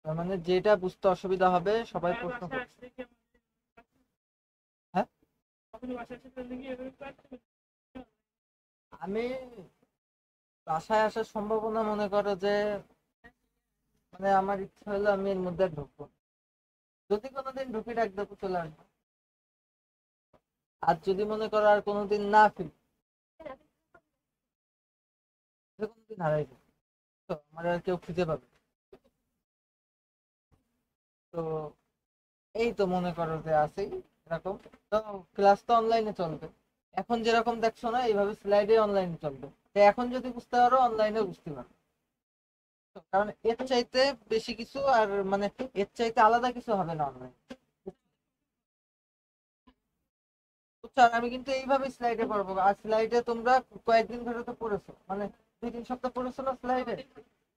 তার মানে যেটা বুঝতে অসুবিধা হবে সবাই প্রশ্ন করবে। হ্যাঁ, আমি বাসায় আসার সম্ভাবনা মনে করো যে, মানে আমার ইচ্ছা হলো আমি এর মধ্যে ঢুকবো, যদি কোনোদিন ঢুকি ডাক দেবো চলে আসবো। আর যদি মনে করো আর কোনোদিন না ফিরি, কোনোদিন হারাই যাবো, তো আমার আর কেউ খুঁজে পাবে না। তো এই তো মনে করো যে আছেই এরকম। তো ক্লাস তো অনলাইনে চলবে, এখন যেরকম দেখছো না এইভাবে স্লাইডে অনলাইনে চলবে। তো এখন যদি বুঝতে পারো অনলাইনে বুঝতে পারো। তো কারণ এর চাইতে বেশি কিছু আর মানে এর চাইতে আলাদা কিছু হবে না অনলাইন। বুঝছো? আর আমি কিন্তু এইভাবে স্লাইডে পড়বো, আর স্লাইডে তোমরা কয়েকদিন ধরে তো পড়েছো, মানে 2-3 সপ্তাহ পড়েছো না স্লাইডে।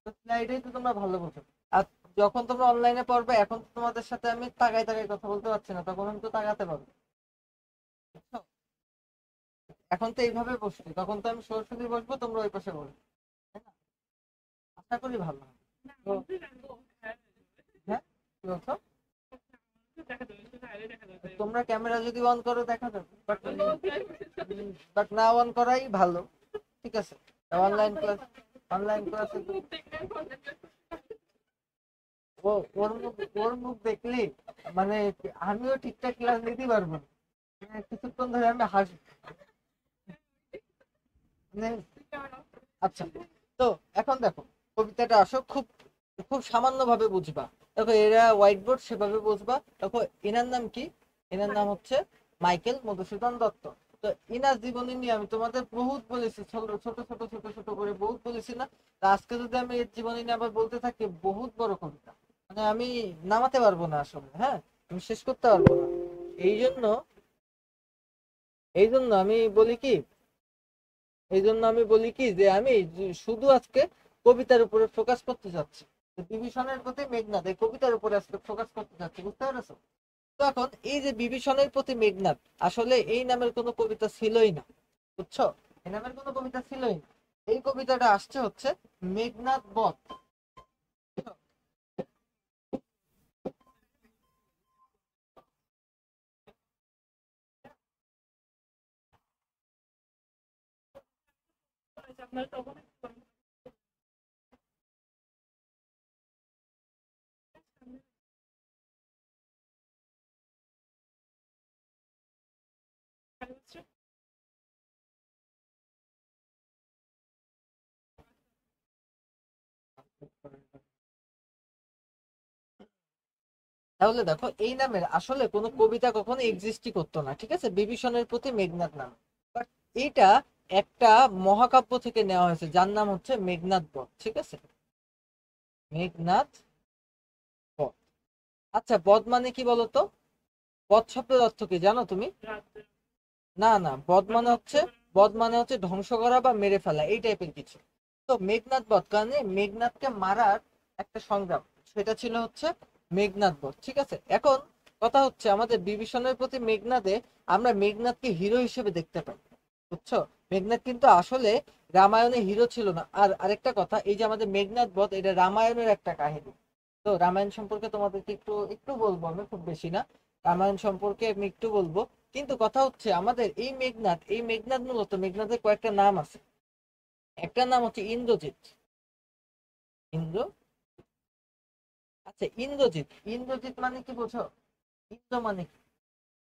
তো স্লাইডেই তো তোমরা ভালো বোঝো। আর যখন তোমরা অনলাইনে পড়বে এখন তো তোমাদের সাথে আমি তাকায় তাকায় কথা বলতে পারছি না, তখন আমি তো তাকাতে পারবো। বুঝছো? এখন তো এইভাবে বসছি, তখন তো আমি সরাসরি বসবো, তোমরা ওই পাশে বসবে, তাই না? আশা করি ভালো হবে। তো হ্যাঁ, কি বলছো? তোমরা ক্যামেরা যদি অন করো দেখা যাবে, বাট না অন করাই ভালো। ঠিক আছে, অনলাইন ক্লাস, অনলাইন ক্লাসে ও, ওর মুখ দেখলি মানে আমিও ঠিকঠাক ক্লাস নিতে পারবো না। মানে কিছুক্ষণ ধরে আমি হাসি, মানে আচ্ছা। তো এখন দেখো, কবিতাটা আসো খুব খুব সামান্য ভাবে বুঝবা। দেখো এরা হোয়াইট বোর্ড সেভাবে বুঝবা। দেখো এনার নাম কি? এনার নাম হচ্ছে মাইকেল মধুসূদন দত্ত। তো ইনার জীবনী নিয়ে আমি তোমাদের বহুত বলেছি, ছোট ছোট ছোট ছোট ছোট করে বহুত বলেছি না? তা আজকে যদি আমি এর জীবনী নিয়ে আবার বলতে থাকি, বহুত বড় কবিতা, মানে আমি নামাতে পারবো না আসলে, হ্যাঁ, আমি শেষ করতে পারবো না। এই জন্য এই জন্য আমি বলি কি, যে আমি শুধু আজকে কবিতার উপরে ফোকাস করতে চাচ্ছি। বিভীষণের প্রতি মেঘনাদ এই কবিতার উপরে আজকে ফোকাস করতে চাচ্ছি, বুঝতে পেরেছো? তো এখন এই যে বিভীষণের প্রতি মেঘনাদ, আসলে এই নামের কোনো কবিতা ছিলই না। বুঝছো? এই নামের কোনো কবিতা ছিলই না। এই কবিতাটা আসছে হচ্ছে মেঘনাদ বধ। তাহলে দেখো এই নামের আসলে কোনো কবিতা কখনো এক্সিস্টই করতো না, ঠিক আছে, বিভীষণের প্রতি মেঘনাদ নাম। বাট এইটা একটা মহাকাব্য থেকে নেওয়া হয়েছে যার নাম হচ্ছে মেঘনাদ বধ, ঠিক আছে, মেঘনাদ বধ। আচ্ছা, বধ মানে কি বলতো? বধ শব্দের অর্থ কি জানো তুমি? না না, বধ মানে হচ্ছে ধ্বংস করা বা মেরে ফেলা, এই টাইপের কিছু। তো মেঘনাদ বধ কারণে মেঘনাদকে মারার একটা সংগ্রাম, সেটা ছিল হচ্ছে মেঘনাদ বধ, ঠিক আছে। এখন কথা হচ্ছে আমাদের বিভীষণের প্রতি মেঘনাদে আমরা মেঘনাদকে হিরো হিসেবে দেখতে পাই। বুঝছো? মেঘনাদ কিন্তু আসলে রামায়ণে হিরো ছিল না। আর আরেকটা কথা, এই যে আমাদের মেঘনাদ বধ, এটা রামায়ণের একটা কাহিনী। তো রামায়ণ সম্পর্কে তোমাদেরকে একটু একটু বলবো, আমি খুব বেশি না। রামায়ণ সম্পর্কে আমি একটু বলবো। কিন্তু কথা হচ্ছে আমাদের এই মেঘনাদ মূলত মেঘনাদের কয়েকটা নাম আছে। একটা নাম হচ্ছে ইন্দ্রজিৎ। ইন্দ্র, আচ্ছা, ইন্দ্রজিৎ। ইন্দ্রজিৎ মানে কি বোঝো? ইন্দ্র মানে কি?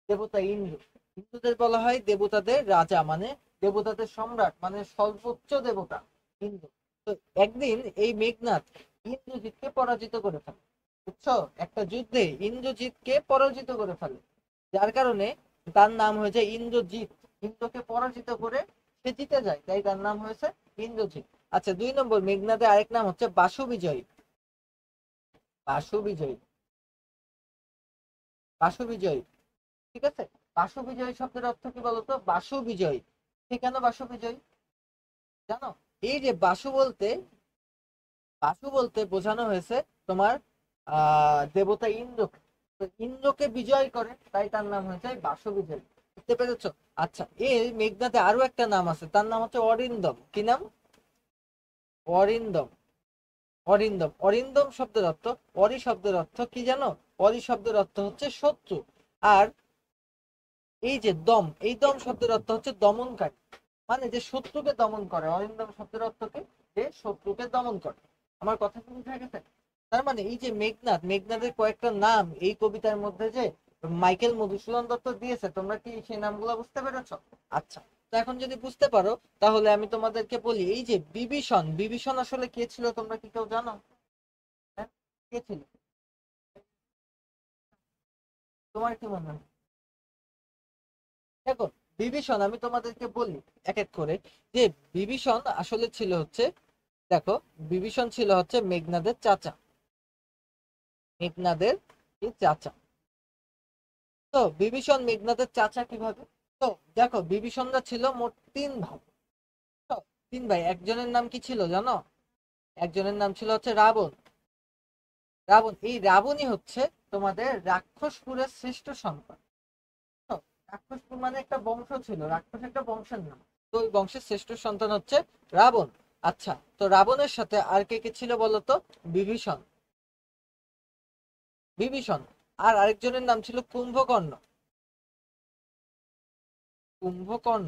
দেবতা ইন্দ্র। হিন্দুদের বলা হয় দেবতাদের রাজা, মানে দেবতাদের সম্রাট, মানে সর্বোচ্চ দেবতা ইন্দ্র। তো একদিন এই মেঘনাদ ইন্দ্রজিৎকে পরাজিত করে ফেলে। বুঝছো? একটা যুদ্ধে ইন্দ্রজিৎকে পরাজিত করে ফেলে, যার কারণে তার নাম হয়েছে ইন্দ্রজিৎ। ইন্দ্রকে পরাজিত করে সে জিতে যায়, তাই তার নাম হয়েছে ইন্দ্রজিৎ। আচ্ছা, 2 নম্বর মেঘনাদের আরেক নাম হচ্ছে বাসু বিজয়ী। বাসু বিজয়ী, বাসু বিজয়ী, ঠিক আছে। বাসু বিজয়ী শব্দের অর্থ কি বলতো? বাসু বিজয়ী। সে কেন বাসু বিজয়ী জানো? এই যে বাসু বলতে বোঝানো হয়েছে তোমার দেবতা ইন্দ্রকে। তো ইন্দ্রকে বিজয় করে, তাই তার নাম হয়েছে বাসু বিজয়ী। বুঝতে পেরেছো? আচ্ছা, এই মেঘনাতে আরো একটা নাম আছে, তার নাম হচ্ছে অরিন্দম। কি নাম? অরিন্দম। অরিন্দম, অরিন্দম শব্দের অর্থ, অরি শব্দের অর্থ কি জানো? অরি শব্দের অর্থ হচ্ছে শত্রু। আর এই যে দম, এই দম শব্দের অর্থ হচ্ছে দমনকারী, মানে যে শত্রুকে দমন করে। অরিন্দম শব্দের অর্থ কি? যে শত্রুকে দমন করে। আমার কথা কি বুঝে গেছে? তার মানে এই যে মেঘনাদ, মেঘনাদের কয়েকটা নাম এই কবিতার মধ্যে যে মাইকেল মধুসূদন দত্ত দিয়েছে, তোমরা কি সেই নামগুলো বুঝতে পেরেছো? আচ্ছা, তো এখন যদি বুঝতে পারো তাহলে আমি তোমাদেরকে বলি, এই যে বিভীষণ, বিভীষণ আসলে কে ছিল তোমরা কি কেউ জানো? হ্যাঁ, কে ছিল? তোমার কি মনে হয়? দেখো, বিভীষণ আমি তোমাদেরকে বলি এক এক করে, যে বিভীষণ আসলে ছিল হচ্ছে, দেখো, বিভীষণ ছিল হচ্ছে মেঘনাদের চাচা, মেঘনাদের কি চাচা। তো বিভীষণ মেঘনাদের চাচা কিভাবে? তো দেখো, বিভীষণরা ছিল মোট তিন ভাই। তো তিন ভাই, একজনের নাম কি ছিল জানো? একজনের নাম ছিল হচ্ছে রাবণ। রাবণ, এই রাবণই হচ্ছে তোমাদের রাক্ষসপুরের শ্রেষ্ঠ সন্তান। তো রাক্ষসপুর মানে একটা বংশ ছিল, রাক্ষস একটা বংশের নাম। তো ওই বংশের শ্রেষ্ঠ সন্তান হচ্ছে রাবণ। আচ্ছা, তো রাবণের সাথে আর কে কে ছিল বলতো? বিভীষণ, বিভীষণ। আর আরেকজনের নাম ছিল কুম্ভকর্ণ, কুম্ভকর্ণ।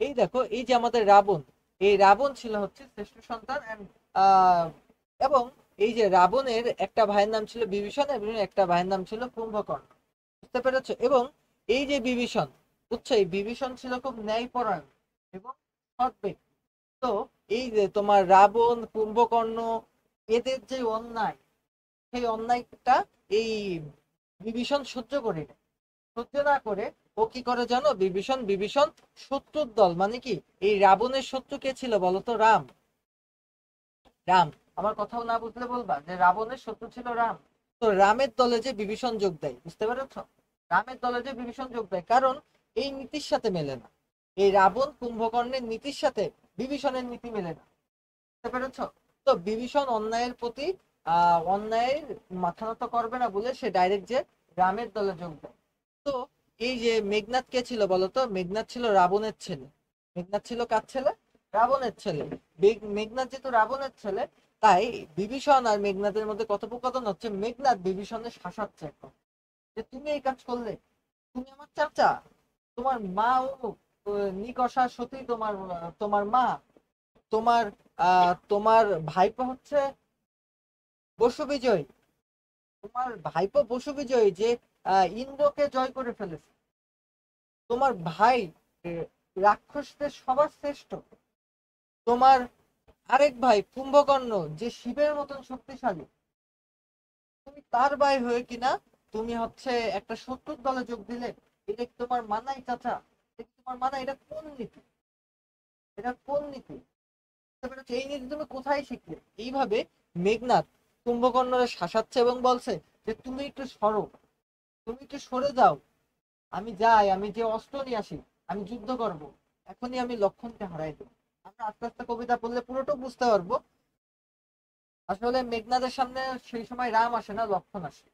এই দেখো, এই যে আমাদের রাবণ, এই রাবণ ছিল হচ্ছে শ্রেষ্ঠ সন্তান। এবং এই যে রাবণের একটা ভাইয়ের নাম ছিল বিভীষণ এবং একটা ভাইয়ের নাম ছিল কুম্ভকর্ণ। বুঝতে পেরেছো? এবং এই যে বিভীষণ, বুঝছো, এই বিভীষণ ছিল খুব ন্যায়পরায়ণ এবং সৎ ব্যক্তি। তো এই যে তোমার রাবণ, কুম্ভকর্ণ, এদের যে অন্যায়, সেই অন্যায়টা এই বিভীষণ সহ্য করে নেয়। সহ্য না করে ও কি করে জানো? বিভীষণ, বিভীষণ শত্রুর দল, মানে কি, এই রাবণের শত্রু কে ছিল বলতো? রাম, রাম। আমার কথাও না বুঝলে বলবা যে রাবণের শত্রু ছিল রাম। তো রামের দলে যে বিভীষণ যোগ দেয়, বুঝতে পেরেছ? রামের দলে যে বিভীষণ যোগ দেয়, কারণ এই নীতির সাথে মেলে না। এই রাবণ কুম্ভকর্ণের নীতির সাথে বিভীষণের নীতি মেলে না। বুঝতে পেরেছ? তো বিভীষণ অন্যায়ের প্রতি অন্যায়ের মাথা নত করবে না বলে সে ডাইরেক্ট যে রামের দলে যোগ দেয়। তো এই যে মেঘনাদ কে ছিল বলতো? মেঘনাদ ছিল রাবণের ছেলে। মেঘনাদ ছিল কার ছেলে? রাবণের ছেলে। মেঘনাদ যেহেতু রাবণের ছেলে, তাই বিভীষণ আর মেঘনাদের মধ্যে কথোপকথন হচ্ছে, মেঘনাদ বিভীষণের শাসাচ্ছে এখন, যে তুমি এই কাজ করলে, তুমি আমার চাচা, তোমার মা ও নিকষা সতী, তোমার মা, তোমার তোমার ভাইপো হচ্ছে বসু বিজয়, তোমার ভাইপো বসু বিজয় যে ইন্দ্রকে জয় করে ফেলেছে, তোমার ভাই রাক্ষসদের সবার শ্রেষ্ঠ, তোমার আরেক ভাই কুম্ভকর্ণ যে শিবের মতন শক্তিশালী, তুমি তার ভাই হয়ে কিনা তুমি হচ্ছে একটা শত্রুর দলে যোগ দিলে, এটা কি তোমার মানাই চাচা? এটা কি তোমার মানাই? এটা কোন নীতি? এটা কোন নীতি? বুঝতে পেরেছো? এই নীতি তুমি কোথায় শিখলে? এইভাবে মেঘনাদ কুম্ভকর্ণরে শাসাচ্ছে এবং বলছে যে তুমি একটু সরো, তুমি একটু সরে যাও, আমি যাই, আমি যে অস্ত্র নিয়ে আসি, আমি যুদ্ধ করব, এখনই আমি লক্ষণকে হারাই দেবো। আমরা আস্তে আস্তে কবিতা পড়লে পুরোটা বুঝতে পারবো। আসলে মেঘনাদের সামনে সেই সময় রাম আসে না, লক্ষণ আসে।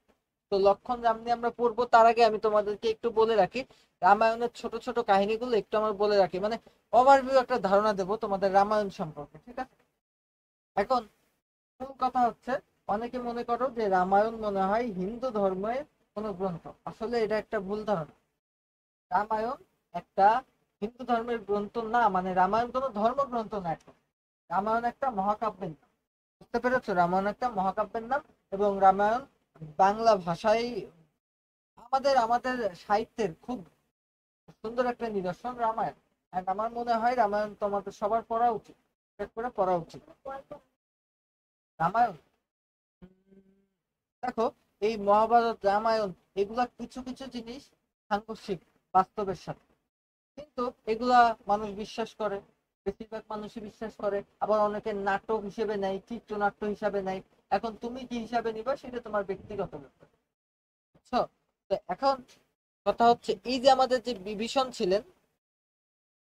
তো লক্ষণ রাম নিয়ে আমরা পড়বো, তার আগে আমি তোমাদেরকে একটু বলে রাখি রামায়ণের ছোট ছোট কাহিনীগুলো একটু আমার বলে রাখি, মানে ওভারভিউ একটা ধারণা দেবো তোমাদের রামায়ণ সম্পর্কে, ঠিক আছে? এখন মূল কথা হচ্ছে, অনেকে মনে করো যে রামায়ণ মনে হয় হিন্দু ধর্মের কোনো গ্রন্থ। আসলে এটা একটা ভুল ধারণা। রামায়ণ একটা হিন্দু ধর্মের গ্রন্থ না, মানে রামায়ণ কোনো ধর্মগ্রন্থ না একটা। রামায়ণ একটা মহাকাব্যের নাম। বুঝতে পেরেছো? রামায়ণ একটা মহাকাব্যের নাম। এবং রামায়ণ বাংলা ভাষায় আমাদের আমাদের সাহিত্যের খুব সুন্দর একটা নিদর্শন রামায়ণ। আর আমার মনে হয় রামায়ণ তোমাদের সবার পড়া উচিত, বিশেষ করে পড়া উচিত রামায়ণ। দেখো, এই মহাভারত, রামায়ণ, এগুলা কিছু কিছু জিনিস সাংঘর্ষিক বাস্তবের সাথে, কিন্তু এগুলা মানুষ বিশ্বাস করে, বেশিরভাগ মানুষই বিশ্বাস করে। আবার অনেকে নাটক হিসেবে নেয়, চিত্রনাট্য হিসাবে নেয়। এখন তুমি কি হিসাবে নিবা সেটা তোমার ব্যক্তিগত ব্যাপার, বুঝছো? তো এখন কথা হচ্ছে, এই যে আমাদের যে বিভীষণ ছিলেন,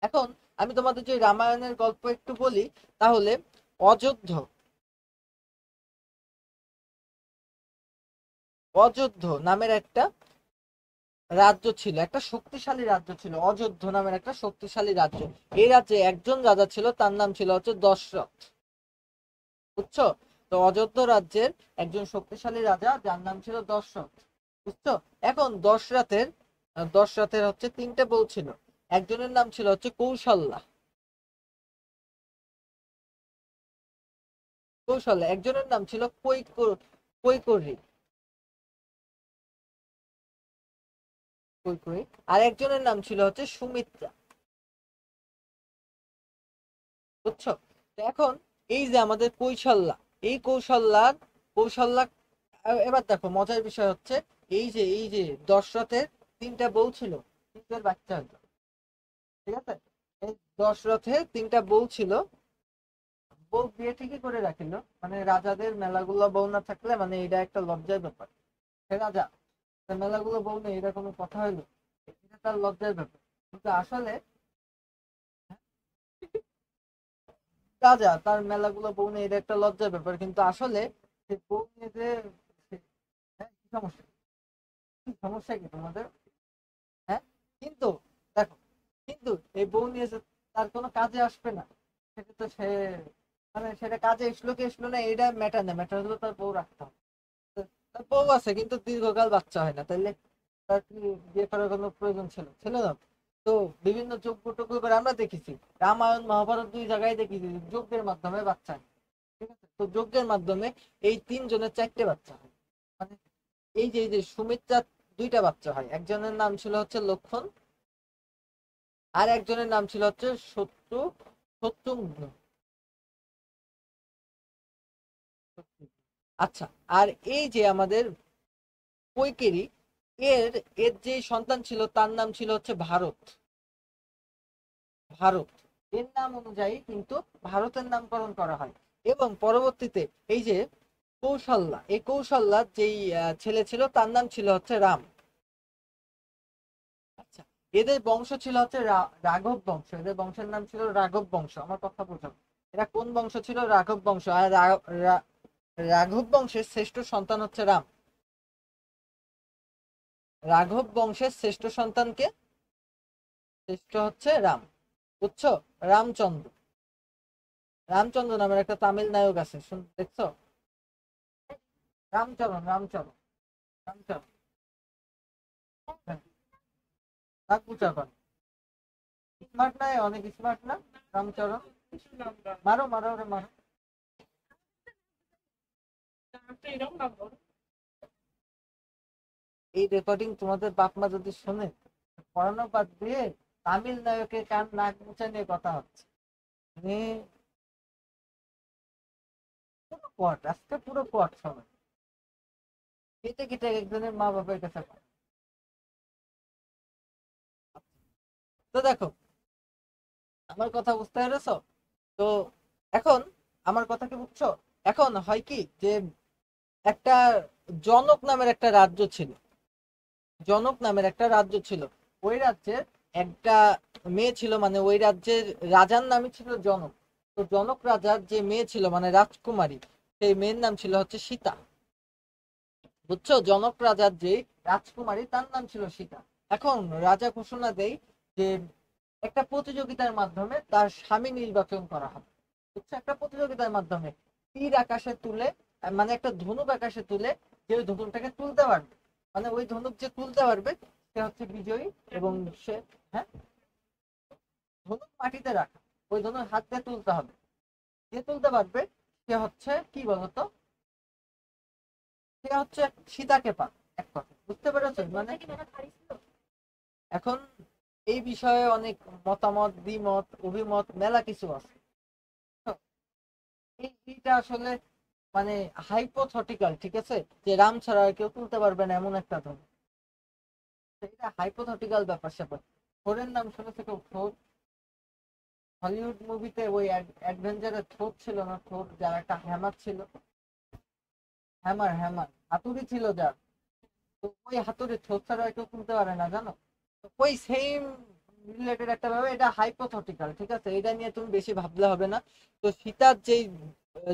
এখন আমি তোমাদের যে রামায়ণের গল্প একটু বলি তাহলে। অযোধ্য, অযোধ্য নামের একটা রাজ্য ছিল, একটা শক্তিশালী রাজ্য ছিল, অযোধ্য নামের একটা শক্তিশালী রাজ্য। এই রাজ্যে একজন রাজা ছিল, তার নাম ছিল হচ্ছে দশরথ। বুঝছো? তো অযোধ্যা রাজ্যের একজন শক্তিশালী রাজা যার নাম ছিল দশরথ, বুঝছো? এখন দশরথের হচ্ছে তিনটে বউ ছিল। একজনের নাম ছিল হচ্ছে কৌশল্যা, একজনের নাম ছিল কৈকরী, কৈকরী, আর একজনের নাম ছিল হচ্ছে সুমিত্রা, বুঝছো? তো এখন এই যে আমাদের এই কৌশল্যা এবার দেখো মজার বিষয় হচ্ছে এই যে দশরথের তিনটা বউ ছিল, তিনটার বাচ্চা হলো, ঠিক আছে? এই দশরথের তিনটা বউ ছিল, বউ বিয়ে ঠিকই করে রাখিল, মানে রাজাদের মেলাগুলো বউ না থাকলে মানে এটা একটা লজ্জার ব্যাপার। সে রাজা, তার মেলাগুলো বউ নেই, এটা কোনো কথা হইলো? এটা তার লজ্জার ব্যাপার। কিন্তু আসলে রাজা তার মেলাগুলো বউ নেই, এটা একটা লজ্জার ব্যাপার, কিন্তু আসলে সে বউ নিয়ে যে হ্যাঁ, কি সমস্যা, কি সমস্যা কি তোমাদের? হ্যাঁ, কিন্তু দেখো, কিন্তু এই বউ নিয়ে যে তার কোনো কাজে আসবে না, সেটা তো সে মানে সেটা কাজে এসলো কি এসলো না এটা ম্যাটার না, ম্যাটার হলো তার বউ রাখতে হবে। তার বউ আছে কিন্তু দীর্ঘকাল বাচ্চা হয় না, তাইলে তার কি বিয়ে করার কোনো প্রয়োজন ছিল না? তো বিভিন্ন যজ্ঞ টজ্ঞ করে আমরা দেখেছি, রামায়ণ মহাভারত দুই জায়গায় দেখেছি যজ্ঞের মাধ্যমে বাচ্চা হয়। ঠিক আছে, তো যজ্ঞের মাধ্যমে এই তিনজনের চারটে বাচ্চা হয়। মানে এই যে সুমিত্রার দুইটা বাচ্চা হয়, একজনের নাম ছিল হচ্ছে লক্ষণ, আর একজনের নাম ছিল হচ্ছে শত্রুঘ্ন। আচ্ছা, আর এই যে আমাদের কৈকেয়ী, এর এর যে সন্তান ছিল তার নাম ছিল হচ্ছে ভারত। এর নাম অনুযায়ী কিন্তু ভারতের নামকরণ করা হয়। এবং পরবর্তীতে এই যে কৌশল্যার যেই ছেলে ছিল তার নাম ছিল হচ্ছে রাম। আচ্ছা, এদের বংশ ছিল হচ্ছে রাঘব বংশ, এদের বংশের নাম ছিল রাঘব বংশ। আমার কথা বোঝো, এরা কোন বংশ ছিল? রাঘব বংশ। আর রাঘব বংশের শ্রেষ্ঠ সন্তান হচ্ছে রাম। রাঘব বংশের শ্রেষ্ঠ সন্তানকে শ্রেষ্ঠ হচ্ছে রাম, বুঝছো? রামচন্দ্র। রামচন্দ্র নামের একটা তামিল নায়ক আছে, দেখছো? রামচরণ। রামচরণ, হ্যাঁ, নাক বুঝা কর। স্মার্ট না, অনেক স্মার্ট না? রামচরণ, মারো মারো ওরে মারো। এই রেকর্ডিং তোমাদের বাপ মা যদি শোনে, পড়ানো বাদ দিয়ে তামিল নায়কের কান নাক মুছা নিয়ে কথা হচ্ছে। মানে পুরো কট, আজকে পুরো কট সবাই কেটে কেটে একজনের মা বাবার কাছে পায়। তো দেখো, আমার কথা বুঝতে পেরেছো? তো এখন আমার কথা কি বুঝছো? এখন হয় কি যে একটা জনক নামের একটা রাজ্য ছিল, জনক নামের একটা রাজ্য ছিল। ওই রাজ্যের একটা মেয়ে ছিল, মানে ওই রাজ্যের রাজার নামই ছিল জনক। তো জনক রাজার যে মেয়ে ছিল মানে রাজকুমারী, সেই মেয়ের নাম ছিল হচ্ছে সীতা, বুঝছো? জনক রাজার যে রাজকুমারী তার নাম ছিল সীতা। এখন রাজা ঘোষণা দেয় যে একটা প্রতিযোগিতার মাধ্যমে তার স্বামী নির্বাচন করা হবে, বুঝছো? একটা প্রতিযোগিতার মাধ্যমে তীর আকাশে তুলে, মানে একটা ধনুক আকাশে তুলে, যে ওই ধনুকটাকে তুলতে পারবে, মানে ওই ধনুক যে তুলতে পারবে সে হচ্ছে বিজয়ী। এবং সে, হ্যাঁ, ধনুক মাটিতে রাখা, ওই ধনুক হাত দিয়ে তুলতে হবে, যে তুলতে পারবে সে হচ্ছে কি বলতো, সে হচ্ছে সীতাকে পা, এক কথা বুঝতে পেরেছো? মানে এখন এই বিষয়ে অনেক মতামত, দ্বিমত, অভিমত, মেলা কিছু আছে। তো এইটা আসলে মানে হাইপোথেটিক্যাল, ঠিক আছে? যে রাম ছাড়া আর কেউ তুলতে পারবে না এমন একটা ধরন, এটা হাইপোথেটিক্যাল ব্যাপার স্যাপার। থোরের নাম শুনেছে কেউ? থোর, হলিউড মুভিতে ওই অ্যাডভেঞ্চারের থোর ছিল না? থোর যার একটা হ্যামার ছিল, হ্যামার হাতুড়ি ছিল যার, তো ওই হাতুড়ি থোর ছাড়া আর কেউ তুলতে পারে না, জানো? তো ওই সেম রিলেটেড একটা ব্যাপার, এটা হাইপোথেটিক্যাল, ঠিক আছে? এটা নিয়ে তুমি বেশি ভাবলে হবে না। তো সীতার যেই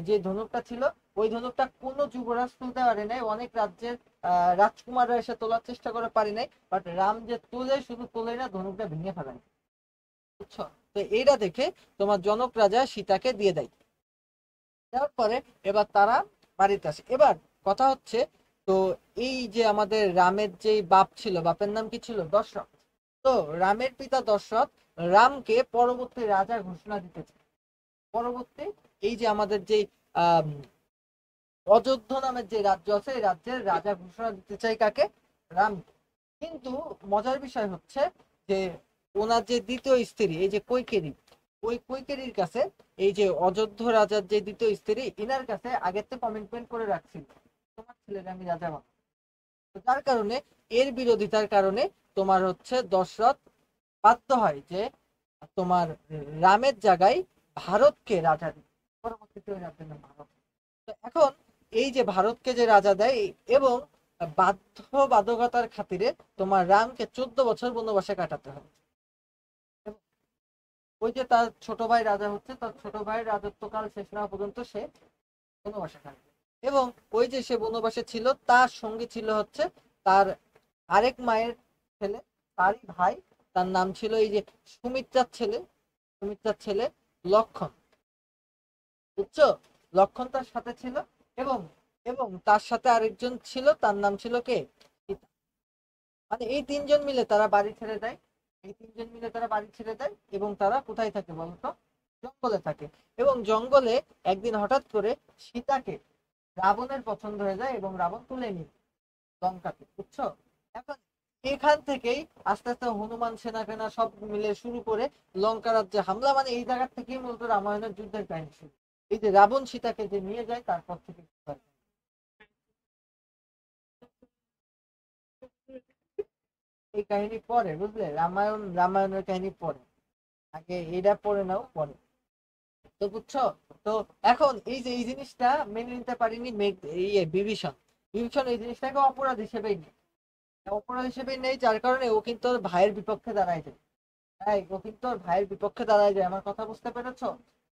যে ধনুকটা ছিল, ওই ধনুকটা কোনো যুবরাজ তুলতে পারে নাই, অনেক রাজ্যের রাজকুমাররা এসে তোলার চেষ্টা করে পারে নাই, বাট রাম যে তুলে, শুধু তোলে না, ধনুকটা ভেঙে ফেলায়, বুঝছো? তো এইটা দেখে তোমার জনক রাজা সীতাকে দিয়ে দেয়। দেওয়ার পরে এবার তারা বাড়িতে আসে। এবার কথা হচ্ছে, তো এই যে আমাদের রামের যে বাপ ছিল, বাপের নাম কি ছিল? দশরথ। তো রামের পিতা দশরথ রামকে পরবর্তী রাজা ঘোষণা দিতে চায়। পরবর্তী এই যে আমাদের যে আহ অযোধ্যা নামের যে রাজ্য আছে, এই রাজ্যের রাজা ঘোষণা দিতে চাই কাকে? রাম। কিন্তু মজার বিষয় হচ্ছে যে ওনার যে দ্বিতীয় স্ত্রী, এই যে কৈকেয়ী, ওই কৈকেয়ীর কাছে এই যে অযোধ্যা রাজার যে দ্বিতীয় স্ত্রী, ইনার কাছে আগের থেকে কমিটমেন্ট করে রাখছিল, তোমার ছেলের আমি রাজা বানাবো। তো তার কারণে, এর বিরোধিতার কারণে তোমার হচ্ছে দশরথ বাধ্য হয় যে তোমার রামের জায়গায় ভারতকে রাজা দিতে। পরবর্তীতে ওই রাজ্যের নাম ভারত। তো এখন এই যে ভারতকে যে রাজা দেয়, এবং বাধ্যবাধকতার খাতিরে তোমার রামকে 14 বছর বনবাসে কাটাতে হবে। এবং ওই যে তার ছোট ভাই রাজা হচ্ছে, তার ছোট ভাইয়ের রাজত্বকাল শেষ না হওয়া পর্যন্ত সে বনবাসে থাকবে। এবং ওই যে সে বনবাসে ছিল, তার সঙ্গী ছিল হচ্ছে তার আরেক মায়ের ছেলে, তারই ভাই। তার নাম ছিল এই যে সুমিত্রার ছেলে লক্ষণ। বুঝছো? লক্ষণ তার সাথে ছিল। এবং এবং তার সাথে আরেকজন ছিল, তার নাম ছিল কে? সীতা। মানে এই তিনজন মিলে তারা বাড়ি ছেড়ে দেয়। এবং তারা কোথায় থাকে বলতো? জঙ্গলে থাকে। এবং জঙ্গলে একদিন হঠাৎ করে সীতাকে রাবণের পছন্দ হয়ে যায়, এবং রাবণ তুলে নিয়ে লঙ্কাতে। বুঝছো? এখন এখান থেকেই আস্তে আস্তে হনুমান সেনা ফেনা সব মিলে শুরু করে লঙ্কা রাজ্যে হামলা। মানে এই জায়গা থেকেই মূলত রামায়ণের যুদ্ধের কাহিনী শুরু। এই যে রাবণ সীতাকে যে নিয়ে যায়, তারপর থেকে এই কাহিনী পরে, বুঝলে? রামায়ণের কাহিনী পরে। আগে এটা পড়ে নাও, পরে। তো বুঝছো? তো এখন এই যে এই জিনিসটা মেনে নিতে পারিনি বিভীষণ। বিভীষণ এই জিনিসটাকে অপরাধ হিসেবেই নেয়। অপরাধ হিসেবে নেই, যার কারণে ও কিন্তু ওর ভাইয়ের বিপক্ষে দাঁড়ায় যায়। হ্যাঁ, ও কিন্তু ওর ভাইয়ের বিপক্ষে দাঁড়ায় যায়। আমার কথা বুঝতে পেরেছো?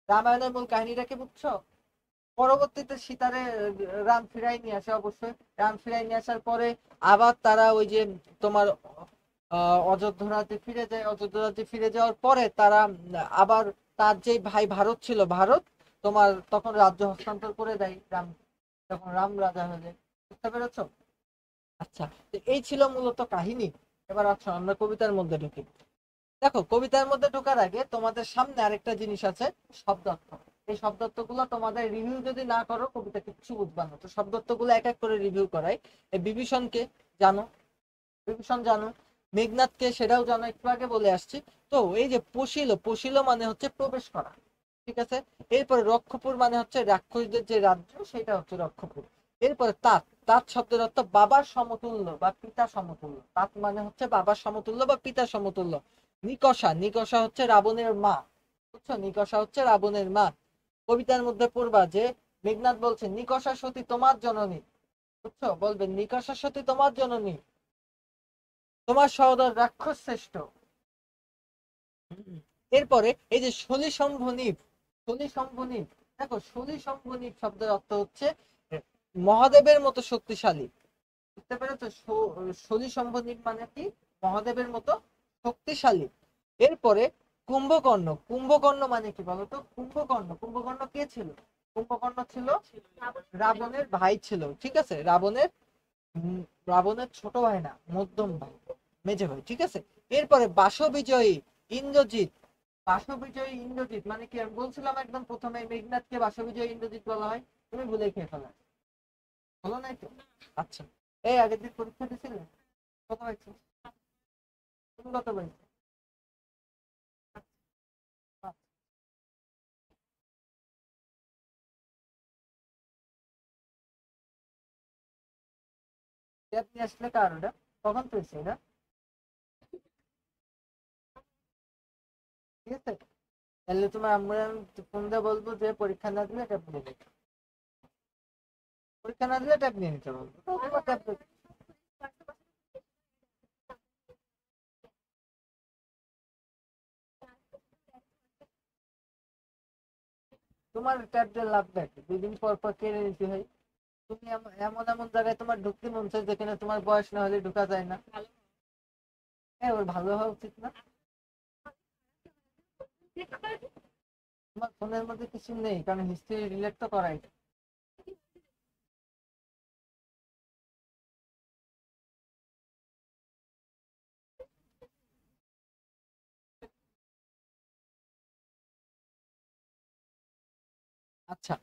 রামায়ণের মূল কাহিনীটা কি বুঝছো? পরবর্তীতে সীতারে রাম ফিরাই নিয়ে আসে অবশ্যই। রাম ফিরাই নিয়ে আসার পরে আবার তারা ওই যে তোমার অযোধ্যা রাজ্যে ফিরে যাওয়ার পরে তারা আবার তার যে ভাই ভারত ছিল, ভারত তোমার তখন রাজ্য হস্তান্তর করে দেয় রাম, তখন রাম রাজা হয়ে যায়। বুঝতে পেরেছো? আচ্ছা, তো এই ছিল মূলত কাহিনী। এবার আচ্ছা, আমরা কবিতার মধ্যে ঢুকি। দেখো, কবিতার মধ্যে ঢোকার আগে তোমাদের সামনে আরেকটা জিনিস আছে, শব্দার্থ। এই শব্দার্থ গুলো তোমাদের রিভিউ যদি না করো, কবিতা কিচ্ছু বুঝবা না। তো শব্দার্থ গুলো এক এক করে রিভিউ করাই। এই বিভীষণকে জানো? বিভীষণ জানো। মেঘনাথকে সেটাও জানো, একটু আগে বলে আসছি। তো এই যে পশিল, পশিল মানে হচ্ছে প্রবেশ করা। ঠিক আছে। এরপরে রক্ষপুর মানে হচ্ছে রাক্ষসদের যে রাজ্য, সেটা হচ্ছে রক্ষপুর। এরপরে তাঁত, তাঁত শব্দের অর্থ বাবার সমতুল্য বা পিতা সমতুল্য। তাঁত মানে হচ্ছে বাবার সমতুল্য বা পিতা সমতুল্য। নিকষা, নিকষা হচ্ছে রাবণের মা। বুঝছো? নিকষা হচ্ছে রাবণের মা। কবিতার মধ্যে পড়বা যে মেঘনাথ বলছে, নিকষা সতী তোমার জননী। বুঝছো? বলবে নিকষা সতী তোমার জননী, তোমার সহোদর রাক্ষস শ্রেষ্ঠ। এরপরে এই যে শলি সম্ভনীব, শলি সম্ভনীব। দেখো, শলি সম্ভনীব শব্দের অর্থ হচ্ছে মহাদেবের মতো শক্তিশালী। বুঝতে পেরেছো? শলি সম্ভনীব মানে কি? মহাদেবের মতো শক্তিশালী। এরপরে কুম্ভকর্ণ, কুম্ভকর্ণ মানে কি বলতো? কুম্ভকর্ণ কে ছিল? কুম্ভকর্ণ ছিল রাবণের ভাই ছিল। ঠিক আছে, উম, রাবণের ছোট ভাই না, মধ্যম ভাই, মেজে ভাই। ঠিক আছে। এরপরে বাসবিজয়ী ইন্দ্রজিৎ। বাসবিজয়ী ইন্দ্রজিৎ মানে কি? আমি বলছিলাম একদম প্রথমে মেঘনাথকে বাসবিজয়ী ইন্দ্রজিৎ বলা হয়। তুমি ভুলে খেয়ে ফেলা, বলো নাই তো? আচ্ছা, এই আগের দিন পরীক্ষা দিছিলে? কত হয়েছে? তুমি কত পাইছো? ট্যাব নিয়ে আসলে কার ওটা? কখন পেয়েছে এটা? ঠিক আছে। তাহলে তোমার আমরা ফোন দিয়ে বলবো যে পরীক্ষা না দিলে ট্যাব নিয়ে নিতে। পরীক্ষা না দিলে ট্যাব নিয়ে নিতে বলবো, তো তোমার ট্যাব, তোমার ট্যাব দিয়ে লাভ দেখে 2 দিন পর পর কেড়ে নিতে হয়। তুমি এমন এমন জায়গায় তোমার ঢুকতে মন চায় যেখানে তোমার বয়স না হলে ঢুকা যায় না। হ্যাঁ, ওর ভালো হওয়া উচিত না? তোমার ফোনের মধ্যে কিছু নেই, কারণ হিস্ট্রি রিলেট তো করাই। আচ্ছা,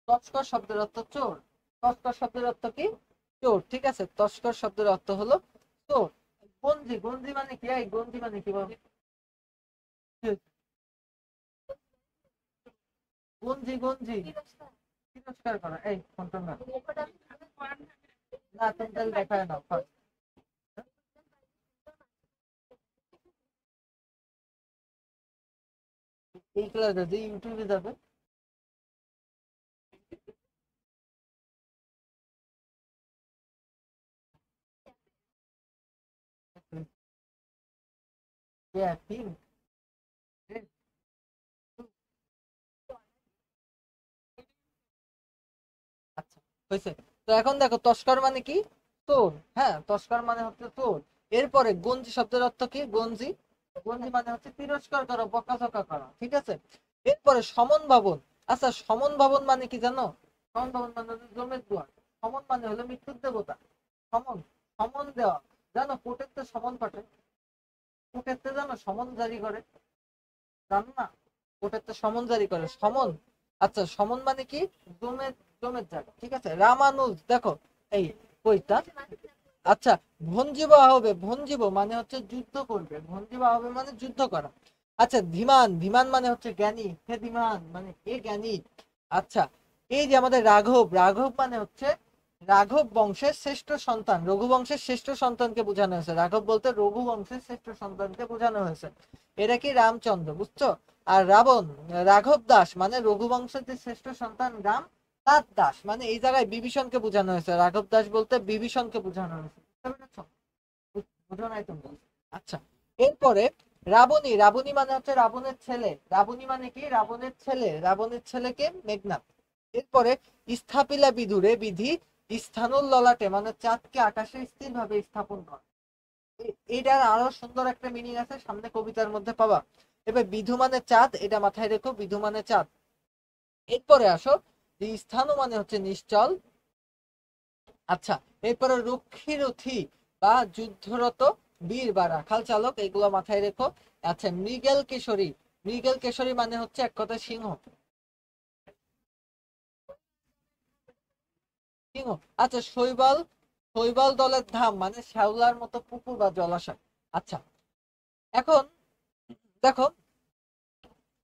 তস্কর শব্দের অর্থ চোর। তস্কর শব্দের অর্থ কি? চোর। ঠিক আছে, তস্কর শব্দের অর্থ হলো চোর। গঞ্জি, গঞ্জি মানে কি? এই গঞ্জি মানে কি বল? গঞ্জি, গঞ্জি তিরস্কার করা। এই ফোনটা না, না তুমি তাহলে দেখায় নাও first। এই ক্লাস যদি ইউটিউবে যাবে। পিঙ্ক। আচ্ছা, হয়েছে। তো এখন দেখো তস্কর মানে কি? চোর। হ্যাঁ, তস্কর মানে হচ্ছে চোর। এরপরে গঞ্জি শব্দের অর্থ কি? গঞ্জি, গঞ্জি মানে হচ্ছে তিরস্কার করা, বকাঝকা করা। ঠিক আছে, এরপরে সমন ভবন। আচ্ছা, সমন ভবন মানে কি জানো? সমন ভবন মানে হচ্ছে জমের দুয়ার। সমন মানে হলো মৃত্যুর দেবতা। সমন, সমন দেওয়া। জানো কোর্টের তো সমন পাঠে, কোর্টের তো জানো সমন জারি করে, জানো না? কোর্টের তো সমন জারি করে, সমন। আচ্ছা, সমন মানে কি? জমের, জমের জায়গা। ঠিক আছে, রামানুজ দেখো এই কইতা। আচ্ছা, ভঞ্জিব হবে, ভঞ্জিব মানে হচ্ছে যুদ্ধ করবে, ভঞ্জিব হবে মানে যুদ্ধ করা। আচ্ছা, ধীমান, ধীমান মানে হচ্ছে জ্ঞানী, হে ধীমান মানে এ জ্ঞানী। আচ্ছা, এই যে আমাদের রাঘব, রাঘব মানে হচ্ছে রাঘব বংশের শ্রেষ্ঠ সন্তান, রঘু বংশের শ্রেষ্ঠ সন্তানকে বোঝানো হয়েছে। রাঘব বলতে রঘু বংশের শ্রেষ্ঠ সন্তানকে বোঝানো হয়েছে। এটা কি? রামচন্দ্র, বুঝছো? আর রাবণ, রাঘব দাস মানে রঘু বংশের যে শ্রেষ্ঠ সন্তান রাম, তার দাস মানে এই জায়গায় বিভীষণকে বোঝানো হয়েছে। রাঘব দাস বলতে বিভীষণকে বোঝানো হয়েছে। বুঝতে পেরেছো? বুঝো নাই তোমরা? আচ্ছা, এরপরে রাবণী, রাবণী মানে হচ্ছে রাবণের ছেলে। রাবণী মানে কি? রাবণের ছেলে, রাবণের ছেলেকে মেঘনাদ। এরপরে স্থাপিলা বিধুরে বিধি, স্থানুল ললাটে মানে চাঁদকে আকাশে স্থির ভাবে স্থাপন করা। এটার আরো সুন্দর একটা মিনিং আছে, সামনে কবিতার মধ্যে পাবা। এবার বিধু মানে চাঁদ, এটা মাথায় রেখো, বিধু মানে চাঁদ। এরপরে আসো, যে স্থানু মানে হচ্ছে নিশ্চল। আচ্ছা, এরপরে রক্ষী রথী বা যুদ্ধরত বীর বা রাখাল চালক, এগুলো মাথায় রেখো। আচ্ছা, মৃগেল কেশরী, মৃগেল কেশরী মানে হচ্ছে এক কথা সিংহ, সিংহ। আচ্ছা, শৈবাল, শৈবাল দলের ধাম মানে শ্যাওলার মতো পুকুর বা জলাশয়। আচ্ছা, এখন দেখো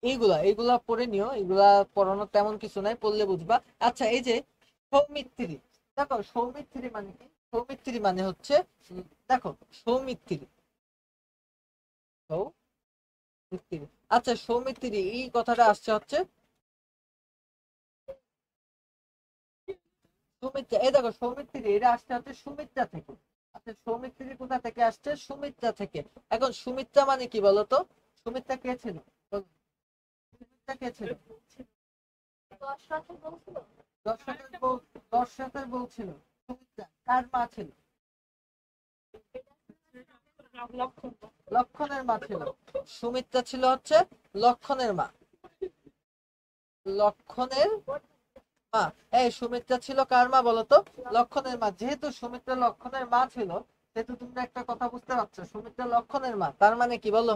এইগুলা, এইগুলা পড়ে নিও, এগুলা পড়ানোর তেমন কিছু নাই, পড়লে বুঝবা। আচ্ছা, এই যে সৌমিত্রী, দেখো সৌমিত্রী মানে কি? সৌমিত্রী মানে হচ্ছে দেখো সৌমিত্রী, সৌমিত্রী। আচ্ছা, সৌমিত্রী এই কথাটা আসছে হচ্ছে সুমিত্রা। এই দেখো সৌমিত্রী, এটা আসছে হচ্ছে সুমিত্রা থেকে। আচ্ছা, সৌমিত্রী কোথা থেকে আসছে? সুমিত্রা থেকে। এখন সুমিত্রা মানে কি বলতো? সুমিত্রা কে ছিল? সুমিত্রা কে ছিল? দশরথের বউ, দশরথের বউ ছিল সুমিত্রা। কার মা ছিল? লক্ষণের মা ছিল। সুমিত্রা ছিল হচ্ছে লক্ষণের মা, লক্ষণের মা। এই সুমিত্রা ছিল কার মা বলতো? লক্ষণের মা। যেহেতু সুমিত্রা লক্ষণের মা ছিল, সেহেতু তোমরা একটা কথা বুঝতে পারছো, সুমিত্রা লক্ষণের মা, তার মানে কি বলো?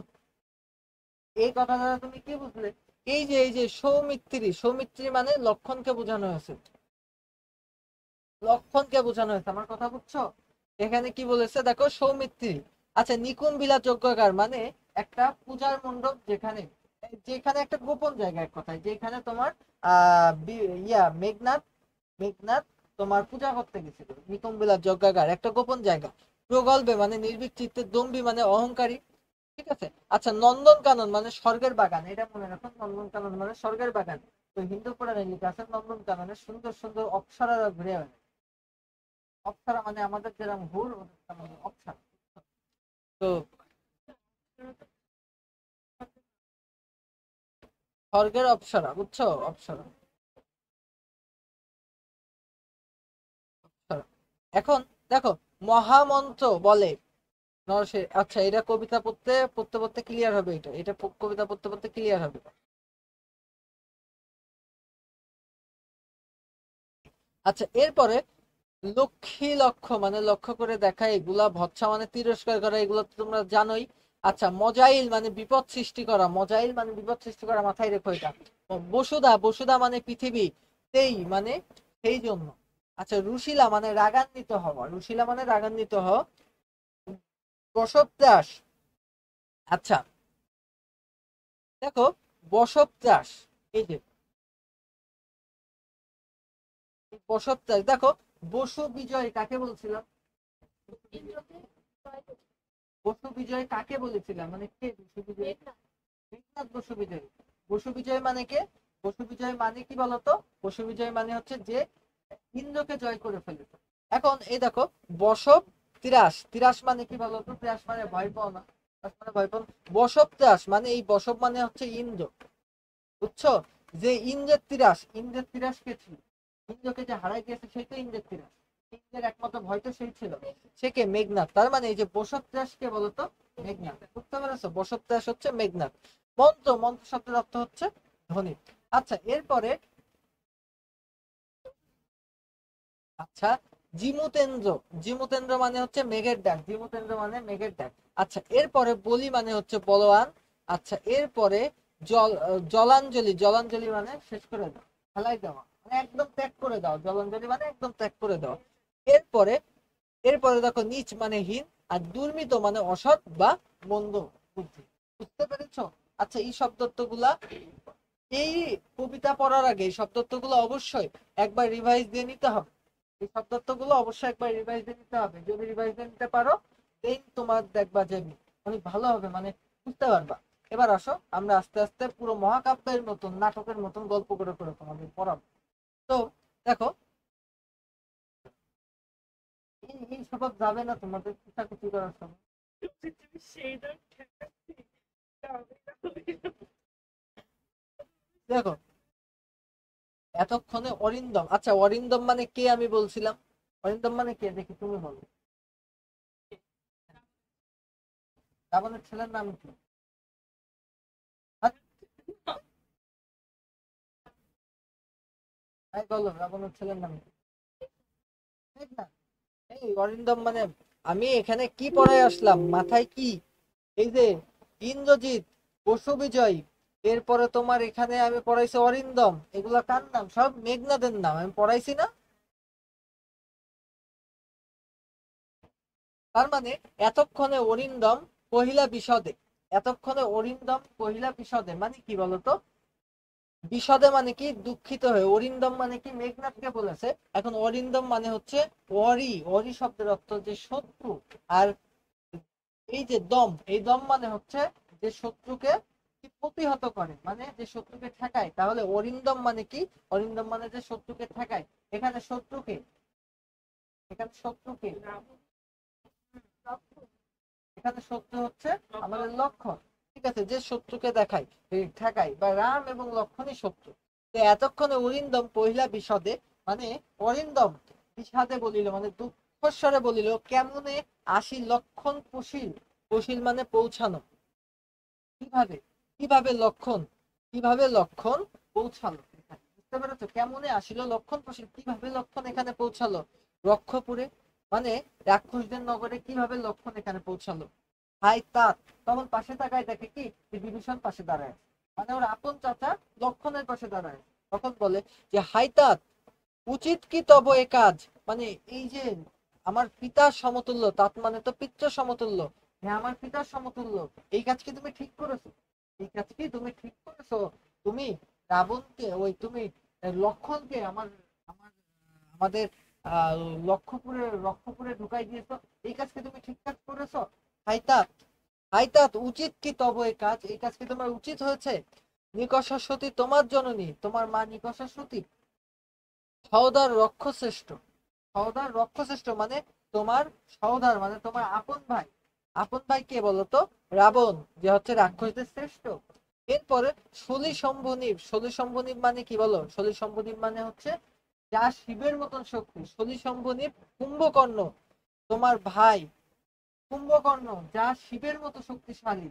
এই কথা দ্বারা তুমি কি বুঝলে? এই যে এই যে সৌমিত্রী, সৌমিত্রী মানে লক্ষণকে বোঝানো হয়েছে, লক্ষণকে বোঝানো হয়েছে। আমার কথা বুঝছো? এখানে কি বলেছে দেখো, সৌমিত্রী। আচ্ছা, নিকুম্বিলা যজ্ঞাগার মানে একটা পূজার মণ্ডপ, যেখানে, যেখানে একটা গোপন জায়গা, এক কথায় যেখানে তোমার মেঘনাথ, মেঘনাথ তোমার পূজা করতে গেছিল। নিকুম্বিলা যজ্ঞাগার একটা গোপন জায়গা। প্রগল্ভে মানে নির্ভীক চিত্তে, দম্ভী মানে অহংকারী। ঠিক আছে। আচ্ছা, নন্দন কানন মানে স্বর্গের বাগান, এটা মনে রাখো, নন্দন কানন মানে স্বর্গের বাগান। তো হিন্দু পুরাণে লেখা আছে নন্দন কাননে সুন্দর সুন্দর অপ্সরারা ঘুরে বেড়ায়। অপ্সরা মানে আমাদের যেরকম হুর, ওদের তেমন অপ্সরা। তো স্বর্গের অপ্সরা, বুঝছো? অপ্সরা, অপ্সরা। এখন দেখো, মহামন্ত্র বলে নরসে। আচ্ছা, এটা কবিতা পড়তে পড়তে পড়তে ক্লিয়ার হবে, এটা এটা কবিতা পড়তে পড়তে ক্লিয়ার হবে। আচ্ছা, এরপরে লক্ষ্মী লক্ষ্য মানে লক্ষ্য করে দেখা, এগুলা ভৎসা মানে তিরস্কার করা, এগুলো তো তোমরা জানোই। আচ্ছা, মজাইল মানে বিপদ সৃষ্টি করা, মজাইল মানে বিপদ সৃষ্টি করা, মাথায় রেখো এটা। বসুদা, বসুদা মানে পৃথিবী, তেই মানে সেই জন্য। আচ্ছা, রুশিলা মানে রাগান্বিত হওয়া, রুশিলা মানে রাগান্বিত হওয়া। বসবদাস, আচ্ছা দেখো, বসবদাস, এই যে বসবদাস, দেখো বসু বিজয় কাকে বলছিলাম? বসু বিজয় কাকে বলেছিলাম, মানে কে বসু বিজয়? মেঘনাদ বসু বিজয়। বসু বিজয় মানে কে? বসু বিজয় মানে কি বলতো? বসু বিজয় মানে হচ্ছে যে ইন্দ্রকে জয় করে ফেলেছে। এখন এই দেখো, বসব তিরাস, তিরাস মানে কি বলতো? তিরাস মানে ভয় পাও না, তিরাস মানে ভয় পাও না। বসব তিরাস মানে, এই বসব মানে হচ্ছে ইন্দ্র, বুঝছো? যে ইন্দ্রের তিরাস, ইন্দ্রের তিরাস কে ছিল? ইন্দ্রকে যে হারাই দিয়েছে সেই তো ইন্দ্রের তিরাস। ইন্দ্রের একমাত্র ভয় তো সেই ছিল। সে কে? মেঘনাথ। তার মানে এই যে বসব তিরাস কে বলতো? মেঘনাথ। বুঝতে পেরেছো? বসব তিরাস হচ্ছে মেঘনাথ। মন্ত্র, মন্ত্র শব্দের অর্থ হচ্ছে ধ্বনি। আচ্ছা, এরপরে আচ্ছা, জিমুতেন্দ্র, জিমুতেন্দ্র মানে হচ্ছে মেঘের ডাক, জিমুতেন্দ্র মানে মেঘের ডাক। আচ্ছা, এরপরে বলি মানে হচ্ছে বলবান। আচ্ছা, এরপরে জলাঞ্জলি, জলাঞ্জলি মানে শেষ করে দাও, ফেলাই দেওয়া, মানে একদম ত্যাগ করে দাও, জলাঞ্জলি মানে একদম ত্যাগ করে দাও। এরপরে, এরপরে দেখো নিচ মানে হীন, আর দুর্মিত মানে অসৎ বা মন্দ বুদ্ধি। বুঝতে পেরেছো? আচ্ছা, এই শব্দগুলা এই কবিতা পড়ার আগে এই শব্দগুলো অবশ্যই একবার রিভাইজ দিয়ে নিতে হবে। এই শব্দগুলো অবশ্যই একবার রিভাইজ দিয়ে নিতে হবে। যদি রিভাইজ দিয়ে নিতে পারো, দেন তোমার দেখবা যে অনেক ভালো হবে, মানে বুঝতে পারবা। এবার আসো, আমরা আস্তে আস্তে পুরো মহাকাব্যের মতন, নাটকের মতন গল্প করে করে তোমাদের পড়াবো। তো দেখো, এই স্বভাব যাবে না তোমাদের কুচাকুচি করার সময়। দেখো, এতক্ষণে অরিন্দম, আচ্ছা অরিন্দম মানে কে আমি বলছিলাম? অরিন্দম মানে কে দেখি তুমি বলো। রাবণের ছেলের নাম কি? তাই বলো, রাবণের ছেলের নাম কি? ঠিক না? এই অরিন্দম মানে, আমি এখানে কি পড়ায় আসলাম মাথায় কি, এই যে ইন্দ্রজিৎ, বসু বিজয়, এরপরে তোমার এখানে আমি পড়াইছি অরিন্দম, এগুলা কার নাম? সব মেঘনাদের নাম, আমি পড়াইছি না? তার মানে এতক্ষণে অরিন্দম কহিলা বিশদে, এতক্ষণে অরিন্দম কহিলা বিশদে মানে কি বলতো? বিশদে মানে কি দুঃখিত হয়ে, অরিন্দম মানে কি মেঘনাথকে বলেছে। এখন অরিন্দম মানে হচ্ছে অরি, অরি শব্দের অর্থ যে শত্রু। আর এই যে দম, এই দম মানে হচ্ছে যে শত্রুকে কি প্রতিহত করে, মানে যে শত্রুকে ঠেকায়। তাহলে অরিন্দম মানে কি? অরিন্দম মানে যে শত্রুকে ঠেকায়। এখানে শত্রুকে, এখানে শত্রুকে, এখানে শত্রু হচ্ছে আমাদের লক্ষণ। ঠিক আছে, যে শত্রুকে দেখায়, এই ঠেকায়, বা রাম এবং লক্ষণই শত্রু। তো এতক্ষণে অরিন্দম পহিলা বিশদে মানে অরিন্দম বিষাদে বলিল, মানে দুঃখস্বরে বলিল, কেমনে আসি লক্ষণ কুশীল, কুশীল মানে পৌঁছানো। কিভাবে, কিভাবে লক্ষণ, কিভাবে লক্ষণ পৌঁছালো এখানে? বুঝতে পেরেছো? কেমনে আসিল লক্ষণ কুশীল, কিভাবে লক্ষণ এখানে পৌঁছালো? রক্ষপুরে মানে রাক্ষসদের নগরে কিভাবে লক্ষণ এখানে পৌঁছালো? হাই তাত, তখন পাশে তাকায় দেখে কি যে বিভীষণ পাশে দাঁড়ায় আছে। মানে ওর আপন চাচা লক্ষণের পাশে দাঁড়ায়। তখন বলে যে হাই তাত, উচিত কি তব এ কাজ, মানে এই যে আমার পিতার সমতুল্য, তাত মানে তো পিতৃ সমতুল্য, হ্যাঁ আমার পিতার সমতুল্য, এই কাজ কি তুমি ঠিক করেছো? এই কাজ কি তুমি ঠিক করেছো? তুমি রাবণকে, ওই তুমি লক্ষণকে আমার, আমার আমাদের আহ লক্ষ্যপুরে, লক্ষ্যপুরে ঢুকাই দিয়েছো, এই কাজকে তুমি ঠিকঠাক করেছো? হাইতাত, হাইতাত উচিত কি তব এই কাজ, এই কাজ কি তোমার উচিত হয়েছে? নিকষা সতী তোমার জননী, তোমার মা নিকষা সতী সওদার রক্ষশ্রেষ্ঠ, সওদার রক্ষশ্রেষ্ঠ মানে তোমার সওদার মানে তোমার আপন ভাই। আপন ভাই কে বলতো? রাবণ, যে হচ্ছে রাক্ষসদের শ্রেষ্ঠ। এরপরে শলি শম্ভুনিব, শলি শম্ভুনিব মানে কি বলো? শলি শম্ভুনিব মানে হচ্ছে যা শিবের মতন শক্তি। শলি শম্ভুনিব কুম্ভকর্ণ, তোমার ভাই কুম্ভকর্ণ, যা শিবের মতো শক্তিশালী।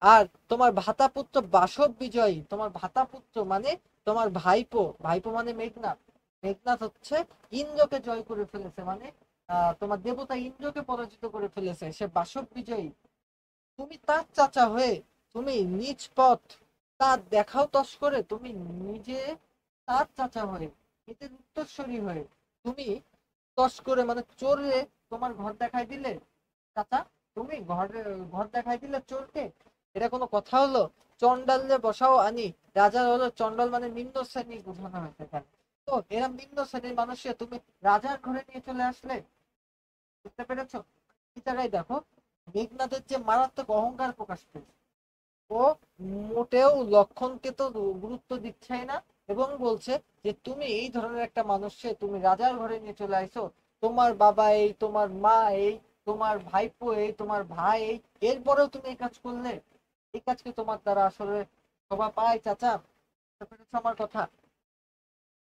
আর তোমার ভাতাপুত্র বাসব বিজয়ী, তোমার ভাতাপুত্র মানে তোমার ভাইপো, ভাইপো মানে মেঘনাথ, মেঘনাদ হচ্ছে ইন্দ্রকে জয় করে ফেলেছে, মানে তোমার দেবতা ইন্দ্রকে পরাজিত করে ফেলেছে, সে বাসব বিজয়ী। তুমি তার চাচা হয়ে তুমি নিজ পথ তার দেখাও তস করে, তুমি নিজে তার চাচা হয়ে, এদের উত্তরসূরি হয়ে তুমি তস করে মানে চোরে তোমার ঘর দেখাই দিলে। চাচা, তুমি ঘর দেখাই দিলে চোরকে, এটা কোনো কথা হলো? চন্ডালে বসাও আনি, রাজা হলো চন্ডাল, মানে নিম্ন শ্রেণী বোঝানো হয়েছে এখানে। তো এরা নিম্ন শ্রেণীর মানুষকে তুমি রাজার ঘরে নিয়ে চলে আসলে, বুঝতে পেরেছো? এই জায়গায় দেখো মেঘনাদের যে মারাত্মক অহংকার প্রকাশ পেয়েছে। ও মোটেও লক্ষণকে তো গুরুত্ব দিচ্ছেই না, এবং বলছে যে তুমি এই ধরনের একটা মানুষকে তুমি রাজার ঘরে নিয়ে চলে আইছো, তোমার বাবা এই, তোমার মা এই, তোমার ভাইপো এই, তোমার ভাই এই, এরপরেও তুমি এই কাজ করলে, এই কাজকে তোমার দ্বারা আসলে শোভা পায় চাচা? বুঝতে পেরেছো আমার কথা?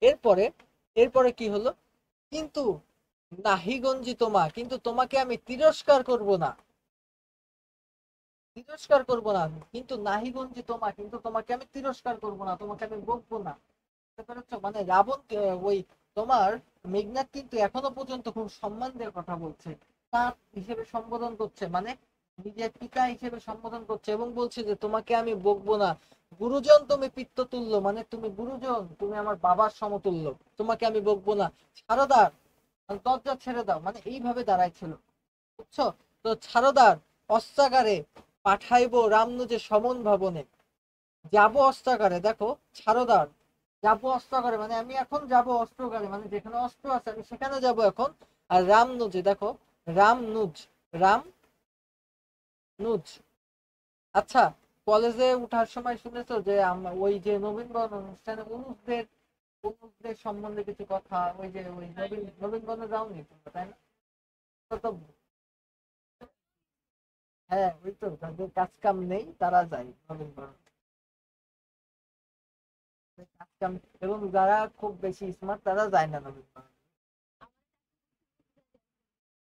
এরপরে এরপরে কি হলো? কিন্তু নাহিগঞ্জি তোমা, কিন্তু তোমাকে আমি তিরস্কার করব না, তিরস্কার করব না আমি, কিন্তু নাহিগঞ্জি তোমা, কিন্তু তোমাকে আমি তিরস্কার করব না, তোমাকে আমি বকবো না। বুঝতে পেরেছো? মানে রাবণ ওই তোমার মেঘনাদ কিন্তু এখনো পর্যন্ত খুব সম্মান দিয়ে কথা বলছে, তার হিসেবে সম্বোধন করছে, মানে নিজের পিতা হিসেবে সম্বোধন করছে, এবং বলছে যে তোমাকে আমি বকবো না, গুরুজন তুমি পিতৃতুল্য, মানে তুমি গুরুজন, তুমি আমার বাবার সমতুল্য, তোমাকে আমি বকবো না, ছাড়োদার, দরজা ছেড়ে দাও, মানে এইভাবে দাঁড়াইছিল, বুঝছো? তো ছাড়োদার, অস্ত্রাগারে পাঠাইবো রামনুজে সমন ভবনে, যাবো অস্ত্রাগারে, দেখো ছাড়োদার, যাবো অস্ত্রাগারে, মানে আমি এখন যাব অস্ত্রাগারে, মানে যেখানে অস্ত্র আছে আমি সেখানে যাব এখন। আর রামনুজে, দেখো রামনুজ, রামনুজ। আচ্ছা, কলেজে উঠার সময় শুনেছো যে ওই যে নবীনবরণ অনুষ্ঠানে অনুজদের সম্বন্ধে কিছু কথা, ওই যে ওই নবীনবরণে যাওনি তোমরা, তাই না? তো হ্যাঁ, ওই তো যাদের কাজ কাম নেই তারা যায় নবীনবরণ, কাজ কাম, এবং যারা খুব বেশি স্মার্ট তারা যায় না নবীনবরণ।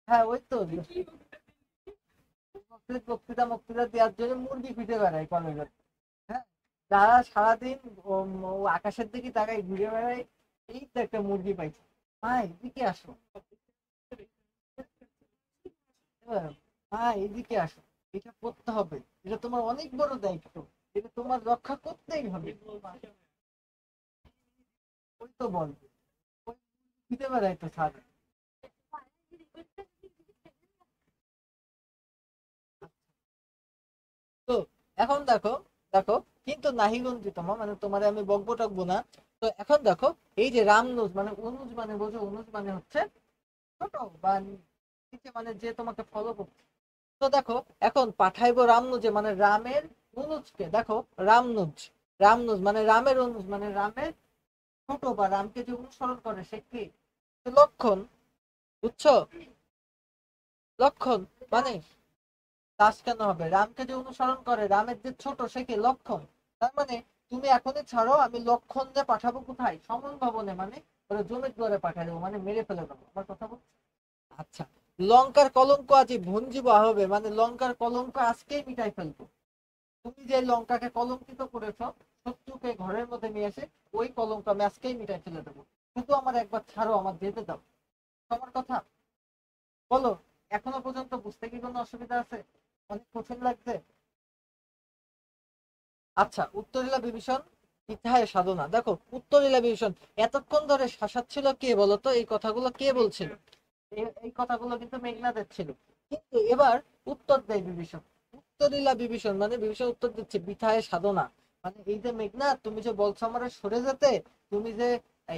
হ্যাঁ, ওই তো বক্তৃতা বক্তৃতা দেওয়ার জন্য মুরগি খুঁজে বেড়ায় কলেজে। হ্যাঁ, যারা সারাদিন আকাশের দিকে তাকাই ঘুরে বেড়ায়, এই তো একটা মুরগি পাইছে, ভাই এদিকে আসো, ভাই এদিকে আসো, এটা করতে হবে, এটা তোমার অনেক বড় দায়িত্ব, এটা তোমার রক্ষা করতেই হবে। ওই তো বলবে, ওই খুঁজে বেড়াই তো সারা। তো এখন দেখো, দেখো কিন্তু নাহিগঞ্জি তোমার, মানে তোমার আমি বকবো টকবো না। তো এখন দেখো, এই যে রামনুজ, মানে অনুজ, মানে বোঝো অনুজ মানে হচ্ছে ছোট বা নিচে, মানে যে তোমাকে ফলো করছে। তো দেখো এখন পাঠাইবো রামনুজে, মানে রামের অনুজকে, দেখো রামনুজ, রামনুজ মানে রামের অনুজ, মানে রামের ছোট বা রামকে যে অনুসরণ করে সে কি? সে লক্ষণ, বুঝছো? লক্ষণ মানে দাস কেন হবে? রামকে যে অনুসরণ করে, রামের যে ছোট সে কি? লক্ষণ। তার মানে তুমি এখনই ছাড়ো, আমি লক্ষণ যে পাঠাবো কোথায়? সমন ভবনে, মানে ওরা জমির দুয়ারে পাঠিয়ে দেবো, মানে মেরে ফেলে দেবো, আমার কথা বলছো? আচ্ছা, লঙ্কার কলঙ্ক আজই ভঞ্জিব হবে, মানে লঙ্কার কলঙ্ক আজকেই মিটাই ফেলবো। তুমি যে লঙ্কাকে কলঙ্কিত করেছো, শত্রুকে ঘরের মধ্যে নিয়ে এসে, ওই কলঙ্ক আমি আজকেই মিটাই ফেলে দেবো। শুধু আমার একবার ছাড়ো, আমার যেতে দাও। তোমার কথা বলো, এখনো পর্যন্ত বুঝতে কি কোনো অসুবিধা আছে? অনেক কঠিন লাগছে? আচ্ছা, উত্তরীলা বিভীষণ ইতিহায় সাধনা, দেখো উত্তরীলা বিভীষণ এতক্ষণ ধরে শাসাচ্ছিল কে বলতো? এই কথাগুলো কে বলছিল? এই কথাগুলো কিন্তু মেঘনাদের ছিল। কিন্তু এবার উত্তর দেয় বিভীষণ, উত্তরীলা বিভীষণ, মানে বিভীষণ উত্তর দিচ্ছে বিথায় সাধনা, মানে এই যে মেঘনাদ, তুমি যে বলছো আমার সরে যেতে, তুমি যে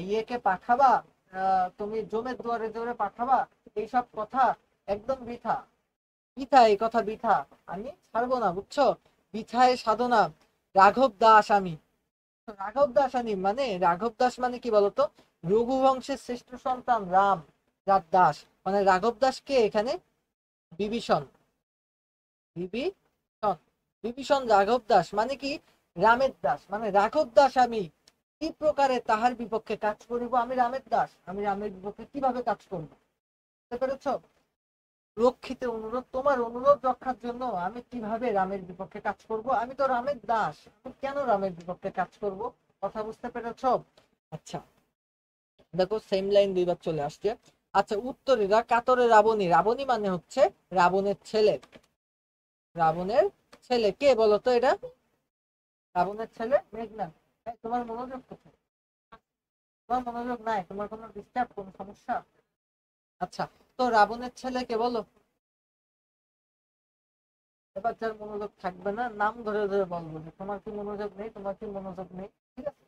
ইয়েকে পাঠাবা, তুমি জমের দুয়ারে দুয়ারে পাঠাবা, এইসব কথা একদম বৃথা, বৃথা, এই কথা বৃথা, আমি ছাড়বো না, বুঝছো? বৃথায় সাধনা, রাঘব দাস আমি। তো রাঘব দাস আনি, মানে রাঘব দাস মানে কি বলতো? রঘুবংশের শ্রেষ্ঠ সন্তান রাম, যার দাস, মানে রাঘব দাস কে এখানে? বিভীষণ, বিভীষণ, বিভীষণ রাঘব দাস মানে কি? রামের দাস, মানে রাঘব দাস আমি কি প্রকারে তাহার বিপক্ষে কাজ করিব? আমি রামের দাস, আমি রামের বিপক্ষে কিভাবে কাজ করবো? বুঝতে পেরেছ? রক্ষিত অনুরোধ, তোমার অনুরোধ রক্ষার জন্য আমি কিভাবে রামের বিপক্ষে কাজ করব? আমি তো রামের দাস, আমি কেন রামের বিপক্ষে কাজ করব? কথা বুঝতে পেরেছ? আচ্ছা, দেখো সেম লাইন দুইবার চলে আসছে। আচ্ছা, উত্তরীরা কাতরে রাবণী, রাবণী মানে হচ্ছে রাবণের ছেলে। রাবণের ছেলে কে বলতো এটা? রাবণের ছেলে মেঘনাদ। তোমার মনোযোগ কোথায়? তোমার মনোযোগ নাই, তোমার কোনো ডিস্টার্ব, কোনো সমস্যা? আচ্ছা, তো রাবণের ছেলে কে বলো? এবার যার মনোযোগ থাকবে না নাম ধরে ধরে বলবো যে তোমার কি মনোযোগ নেই, তোমার কি মনোযোগ নেই, ঠিক আছে?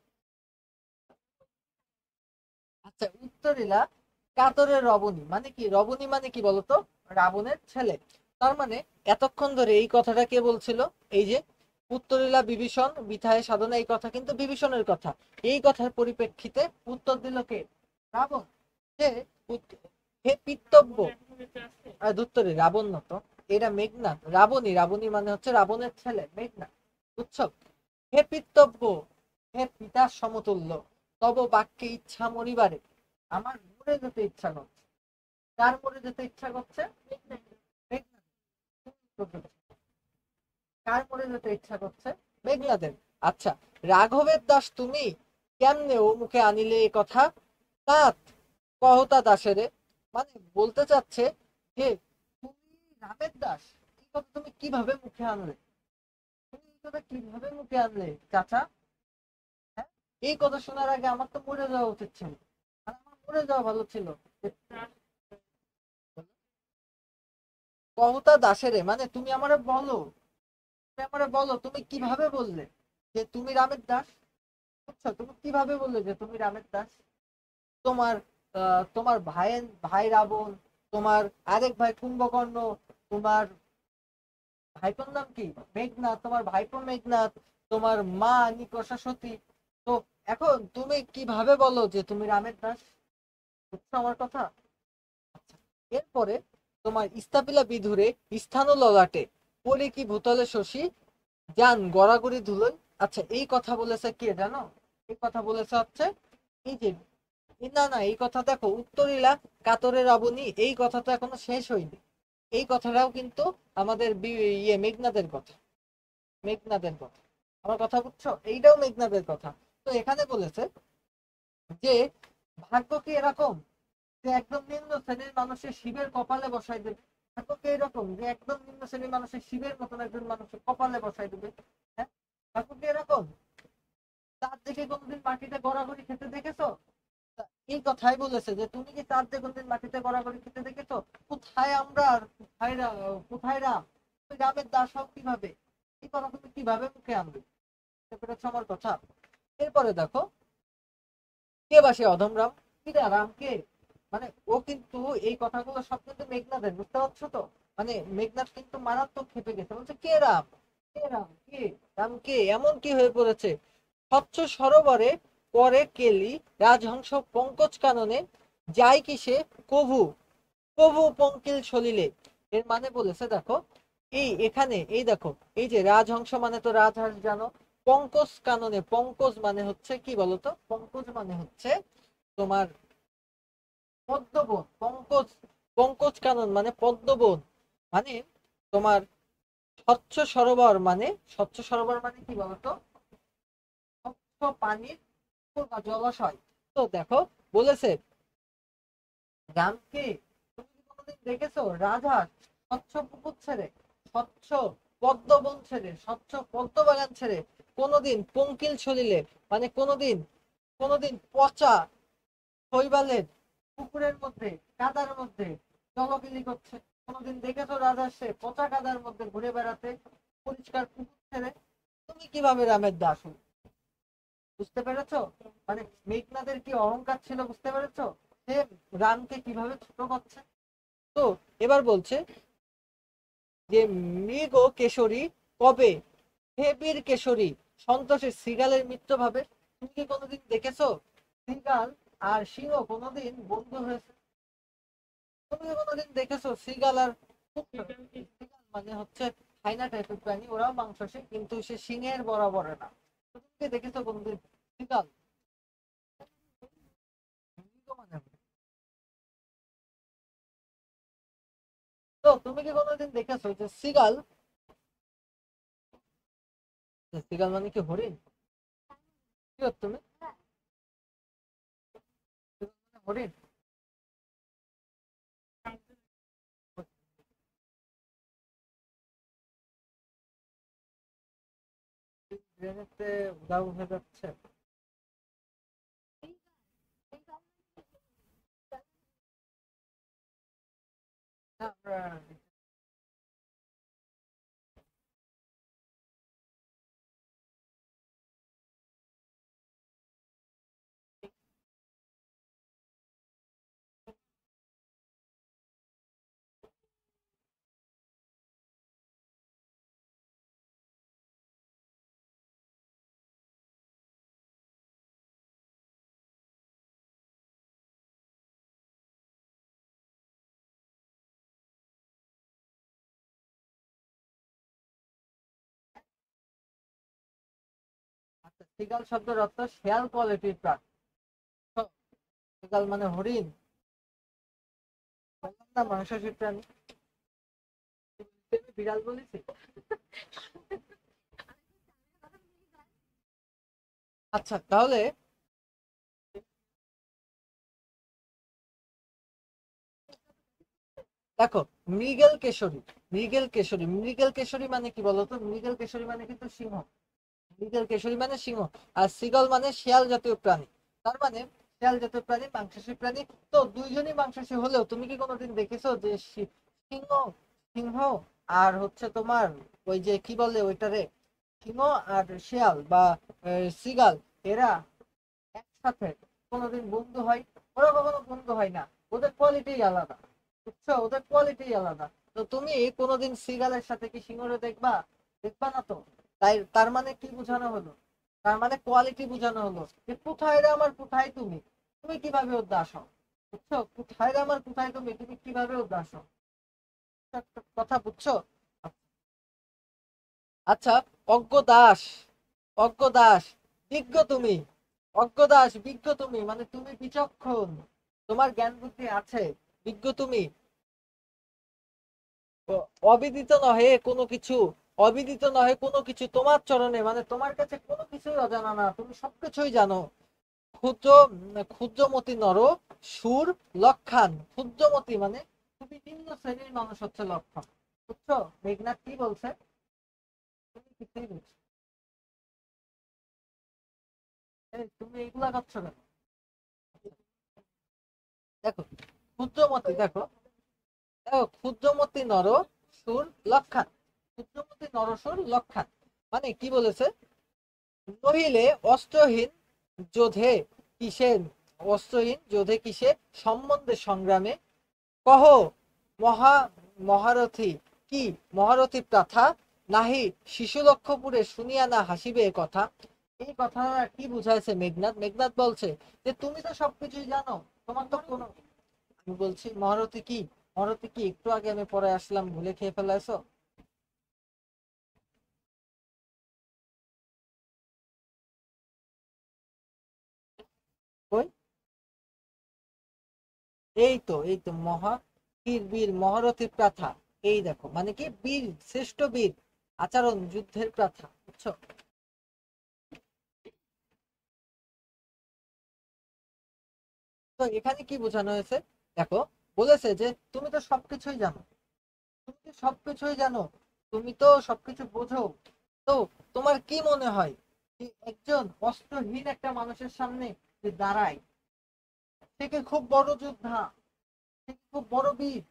আচ্ছা, উত্তরীলা কাতরের রবণী মানে কি? রবণী মানে কি বলতো? রাবণের ছেলে। তার মানে এতক্ষণ ধরে এই কথাটা কে বলছিল? এই যে উত্তরীলা বিভীষণ বিথায় সাধনা, এই কথা কিন্তু বিভীষণের কথা। এই কথার পরিপ্রেক্ষিতে উত্তর দিল কে? রাবণ। যে হে পিতব্য, ধুত্তরি রাবণ না তো, এটা মেঘনাদ। রাবণী, রাবণী মানে হচ্ছে রাবণের ছেলে মেঘনাদ, বুঝছো? হে পিতব্য, হে পিতার সমতুল্য, তব বাক্যে ইচ্ছা মরিবারে, আমার মরে যেতে ইচ্ছা করছে। কার মরে যেতে ইচ্ছা করছে? মেঘনাদ। কার মরে যেতে ইচ্ছা করছে? মেঘনাদের। আচ্ছা, রাঘবের দাস তুমি, কেমনে ও মুখে আনিলে এ কথা? তাত কহতা দাসেরে, মানে বলতে চাচ্ছে যে তুমি রামের দাস, এই কথা তুমি কিভাবে মুখে আনলে? তুমি এই কথা কিভাবে মুখে আনলে চাচা? হ্যাঁ, এই কথা শোনার আগে আমার তো মরে যাওয়া উচিত ছিল, আর আমার মরে যাওয়া ভালো ছিল। কহতা দাসেরে মানে তুমি আমারে বলো, তুমি আমারে বলো তুমি কিভাবে বললে যে তুমি রামের দাস? বুঝছো, তুমি কিভাবে বললে যে তুমি রামের দাস? তোমার তোমার ভাই, ভাই রাবণ, তোমার আরেক ভাই কুম্ভকর্ণ, তোমার ভাইপোর নাম কি? মেঘনাদ, তোমার ভাইপো মেঘনাদ, তোমার মা নিকষা সতী। তো এখন তুমি কিভাবে বলো যে তুমি রামের দাস? বুঝছো আমার কথা? আচ্ছা, এরপরে তোমার ইস্তাপিলা বিধুরে স্থান ললাটে, পরে কি ভূতলে শশী যান গড়াগড়ি ধুলোয়। আচ্ছা, এই কথা বলেছে কে জানো? এই কথা বলেছে হচ্ছে এই যে, না না, এই কথা দেখো, উত্তরীলা কাতরে রাবণী, এই কথা তো এখনো শেষ হয়নি। এই কথাটাও কিন্তু আমাদের মেঘনাদের কথা, মেঘনাদের কথা। আমার কথা বুঝছো? এইটাও মেঘনাদের কথা। তো এখানে বলেছে যে ভাগ্য কি এরকম যে একদম নিম্ন শ্রেণীর মানুষের শিবের কপালে বসাই দেবে? ভাগ্য কি এরকম যে একদম নিম্ন শ্রেণীর মানুষের শিবের মতন একজন মানুষের কপালে বসাই দেবে? হ্যাঁ, ভাগ্য কি এরকম? তার দেখে কোনোদিন মাটিতে গড়াগড়ি খেতে দেখেছো? এই কথাই বলেছে যে তুমি কি তার দিয়ে কোনদিন মাটিতে গড়াগড়ি খেতে দেখেছো? কোথায় আমরা আর কোথায় কোথায় রাম? তুমি রামের দাস হও কিভাবে? এই কথা তুমি কিভাবে মুখে আনবে? বুঝতে পেরেছো আমার কথা? এরপরে দেখো, কে বাসে অধম রাম? কিরা রাম কে? মানে ও কিন্তু এই কথাগুলো সব কিন্তু মেঘনাথের, বুঝতে পারছো তো? মানে মেঘনাথ কিন্তু মারাত্মক খেপে গেছে, বলছে কে রাম? কে রাম কে? রাম কে? এমন কি হয়ে পড়েছে? স্বচ্ছ সরোবরে করে কেলি, রাজহংস পঙ্কজ কাননে, যায় কি সে কভু, কভু পঙ্কিল সলিলে। এর মানে বলেছে দেখো, এই এখানে এই দেখো, এই যে রাজহংস মানে তো রাজহাঁস জানো। পঙ্কজ কাননে, পঙ্কজ মানে হচ্ছে কি বলতো? পঙ্কজ মানে হচ্ছে তোমার পদ্মবন। পঙ্কজ, পঙ্কজ কানন মানে পদ্মবন, মানে তোমার স্বচ্ছ সরোবর মানে, স্বচ্ছ সরোবর মানে কি বলতো? স্বচ্ছ পানির বা জলাশয়। তো দেখো বলেছে রামকে, তুমি কি কোনোদিন দেখেছো রাজহাঁস স্বচ্ছ পুকুর ছেড়ে, স্বচ্ছ পদ্মবন ছেড়ে, স্বচ্ছ পদ্মবাগান ছেড়ে কোনোদিন পঙ্কিল সলিলে, মানে কোনোদিন, কোনোদিন পচা শৈবালের পুকুরের মধ্যে, কাদার মধ্যে জলবিলি করছে? কোনোদিন দেখেছো রাজহাঁস সে পচা কাদার মধ্যে ঘুরে বেড়াতে, পরিষ্কার পুকুর ছেড়ে? তুমি কিভাবে রামের দাস হলে? বুঝতে পেরেছো? মানে মেঘনাদের কি অহংকার ছিল, বুঝতে পেরেছো? সে রামকে কিভাবে ছোট করছে। তো এবার বলছে যে মৃগ কেশরী কবে, হে বীর কেশরী সন্তোষে শৃগালের মৃত্যু ভাবে। তুমি কি কোনোদিন দেখেছো শৃগাল আর সিংহ কোনোদিন বন্ধু হয়েছে? তুমি কি কোনোদিন দেখেছো শৃগাল আর শৃগাল মানে হচ্ছে হাইনা টাইপের প্রাণী, ওরাও মাংসাশী কিন্তু সে সিংহের বরাবরে না। তুমি কি দেখেছো কোনোদিন শৃগাল? মৃগ মানে, তো তুমি কি কোনোদিন দেখেছো যে শৃগাল, শৃগাল মানে কি হরিণ? কি তুমি হরিণ ব্রেনেতে উধাও হয়ে যাচ্ছে। না, আমরা আচ্ছা, সিগাল শব্দের অর্থ শেয়াল কোয়ালিটির প্রাণী। তো, সিগাল মানে হরিণ, বললাম না মাংসাশী প্রাণী। আমি বিড়াল বলেছি। আচ্ছা তাহলে দেখো, মৃগেল কেশরী, মৃগেল কেশরী, মৃগেল কেশরী মানে কি বলতো? মৃগেল কেশরী মানে কিন্তু সিংহ। মৃগেল কেশরী মানে সিংহ। আর সিগল মানে শিয়াল জাতীয় প্রাণী। তার মানে শিয়াল জাতীয় প্রাণী, মাংসাশী প্রাণী। তো দুইজনই মাংসাশী হলেও তুমি কি কোনোদিন দেখেছো যে সিংহ, সিংহ আর হচ্ছে তোমার ওই যে কি বলে ওইটারে, সিংহ আর শিয়াল বা সিগাল, এরা একসাথে কোনোদিন বন্ধু হয়? ওরা কখনো বন্ধু হয় না। ওদের কোয়ালিটি আলাদা, বুঝছো? ওদের কোয়ালিটি আলাদা। তো তুমি কোনোদিন সিগালের সাথে কি সিংহরে দেখবা? দেখবা না তো। তাই তার মানে কি বোঝানো হলো? তার মানে কোয়ালিটি বোঝানো হলো যে কোথায় রে আমার, কোথায় তুমি, তুমি কিভাবে ওর দাস হও? বুঝছো? কোথায় রে আমার, কোথায় তুমি, তুমি কিভাবে ওর দাস হও? একটা কথা বুঝছো? আচ্ছা, অজ্ঞ দাস, অজ্ঞ দাস, বিজ্ঞ তুমি, অজ্ঞ দাস বিজ্ঞ তুমি, মানে তুমি বিচক্ষণ, তোমার জ্ঞান বুদ্ধি আছে, বিজ্ঞ তুমি। অবিদিত নহে কোনো কিছু, অবিদিত নহে কোনো কিছু তোমার চরণে, মানে তোমার কাছে কোনো কিছুই অজানা না, তুমি সবকিছুই জানো। ক্ষুদ্র, ক্ষুদ্রমতি নর সুর লক্ষান, ক্ষুদ্রমতি মানে খুবই নিম্ন শ্রেণীর মানুষ হচ্ছে লক্ষণ। বুঝছো মেঘনাথ কি বলছে? তুমি কিছুই বুঝছো। তুমি এইগুলা করছো কেন? দেখো, ক্ষুদ্রমতি, দেখো দেখো, ক্ষুদ্রমতি নর সুর লক্ষান, ক্ষুদ্রমতি নরসুর লক্ষান, মানে কি বলেছে? নহিলে অস্ত্রহীন যোধে কিসে, অস্ত্রহীন যোধে কিসে সম্বন্ধে সংগ্রামে, কহ মহা, মহারথী কি, মহারথী প্রাথা নাহি শিশুলক্ষপুরে শুনিয়া না হাসিবে এ কথা। এই কথা কি বুঝাইছে মেঘনাথ? মেঘনাথ বলছে যে তুমি তো সবকিছুই জানো, তোমার তো কোনো, আমি বলছি মহারথী কি, মহারথী কি একটু আগে আমি পরে আসলাম ভুলে খেয়ে ফেলাইছো? ওই, এই তো মহা, বীর বীর মহারথী প্রাথা, এই দেখো মানে কি বীর, শ্রেষ্ঠ বীর আচরণ যুদ্ধের প্রাথা, বুঝছো? তো এখানে কি বোঝানো হয়েছে? দেখো, বলেছে যে তুমি তো সবকিছুই জানো, তুমি তো সবকিছুই জানো, তুমি তো সবকিছু বোঝো। তো তোমার কি মনে হয় যে একজন অস্ত্রহীন একটা মানুষের সামনে যে দাঁড়ায়, সে কি খুব বড় যোদ্ধা, সে কি খুব বড় বীর?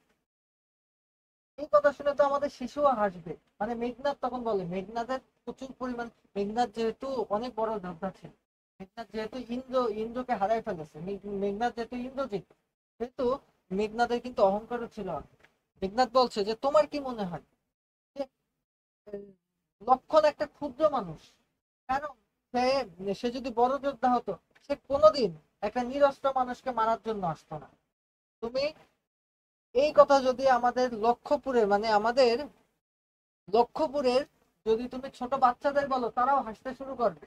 এই কথা শুনে তো আমাদের শিশুও হাসবে। মানে মেঘনাথ তখন বলে, মেঘনাথের প্রচুর পরিমাণ, মেঘনাথ যেহেতু অনেক বড় যোদ্ধা ছিল, মেঘনাথ যেহেতু ইন্দ্রকে হারাই ফেলেছে, মেঘনাথ যেহেতু ইন্দ্রজিৎ, সেহেতু মেঘনাথের কিন্তু অহংকারও ছিল অনেক। মেঘনাথ বলছে যে তোমার কি মনে হয় যে লক্ষণ একটা ক্ষুদ্র মানুষ, কারণ সে, সে যদি বড় যোদ্ধা হতো, সে কোনোদিন একটা নিরস্ত্র মানুষকে মারার জন্য আসতো না। তুমি এই কথা যদি আমাদের লক্ষ্যপুরে, মানে আমাদের লক্ষ্যপুরের যদি তুমি ছোট বাচ্চাদের বলো, তারাও হাসতে শুরু করবে।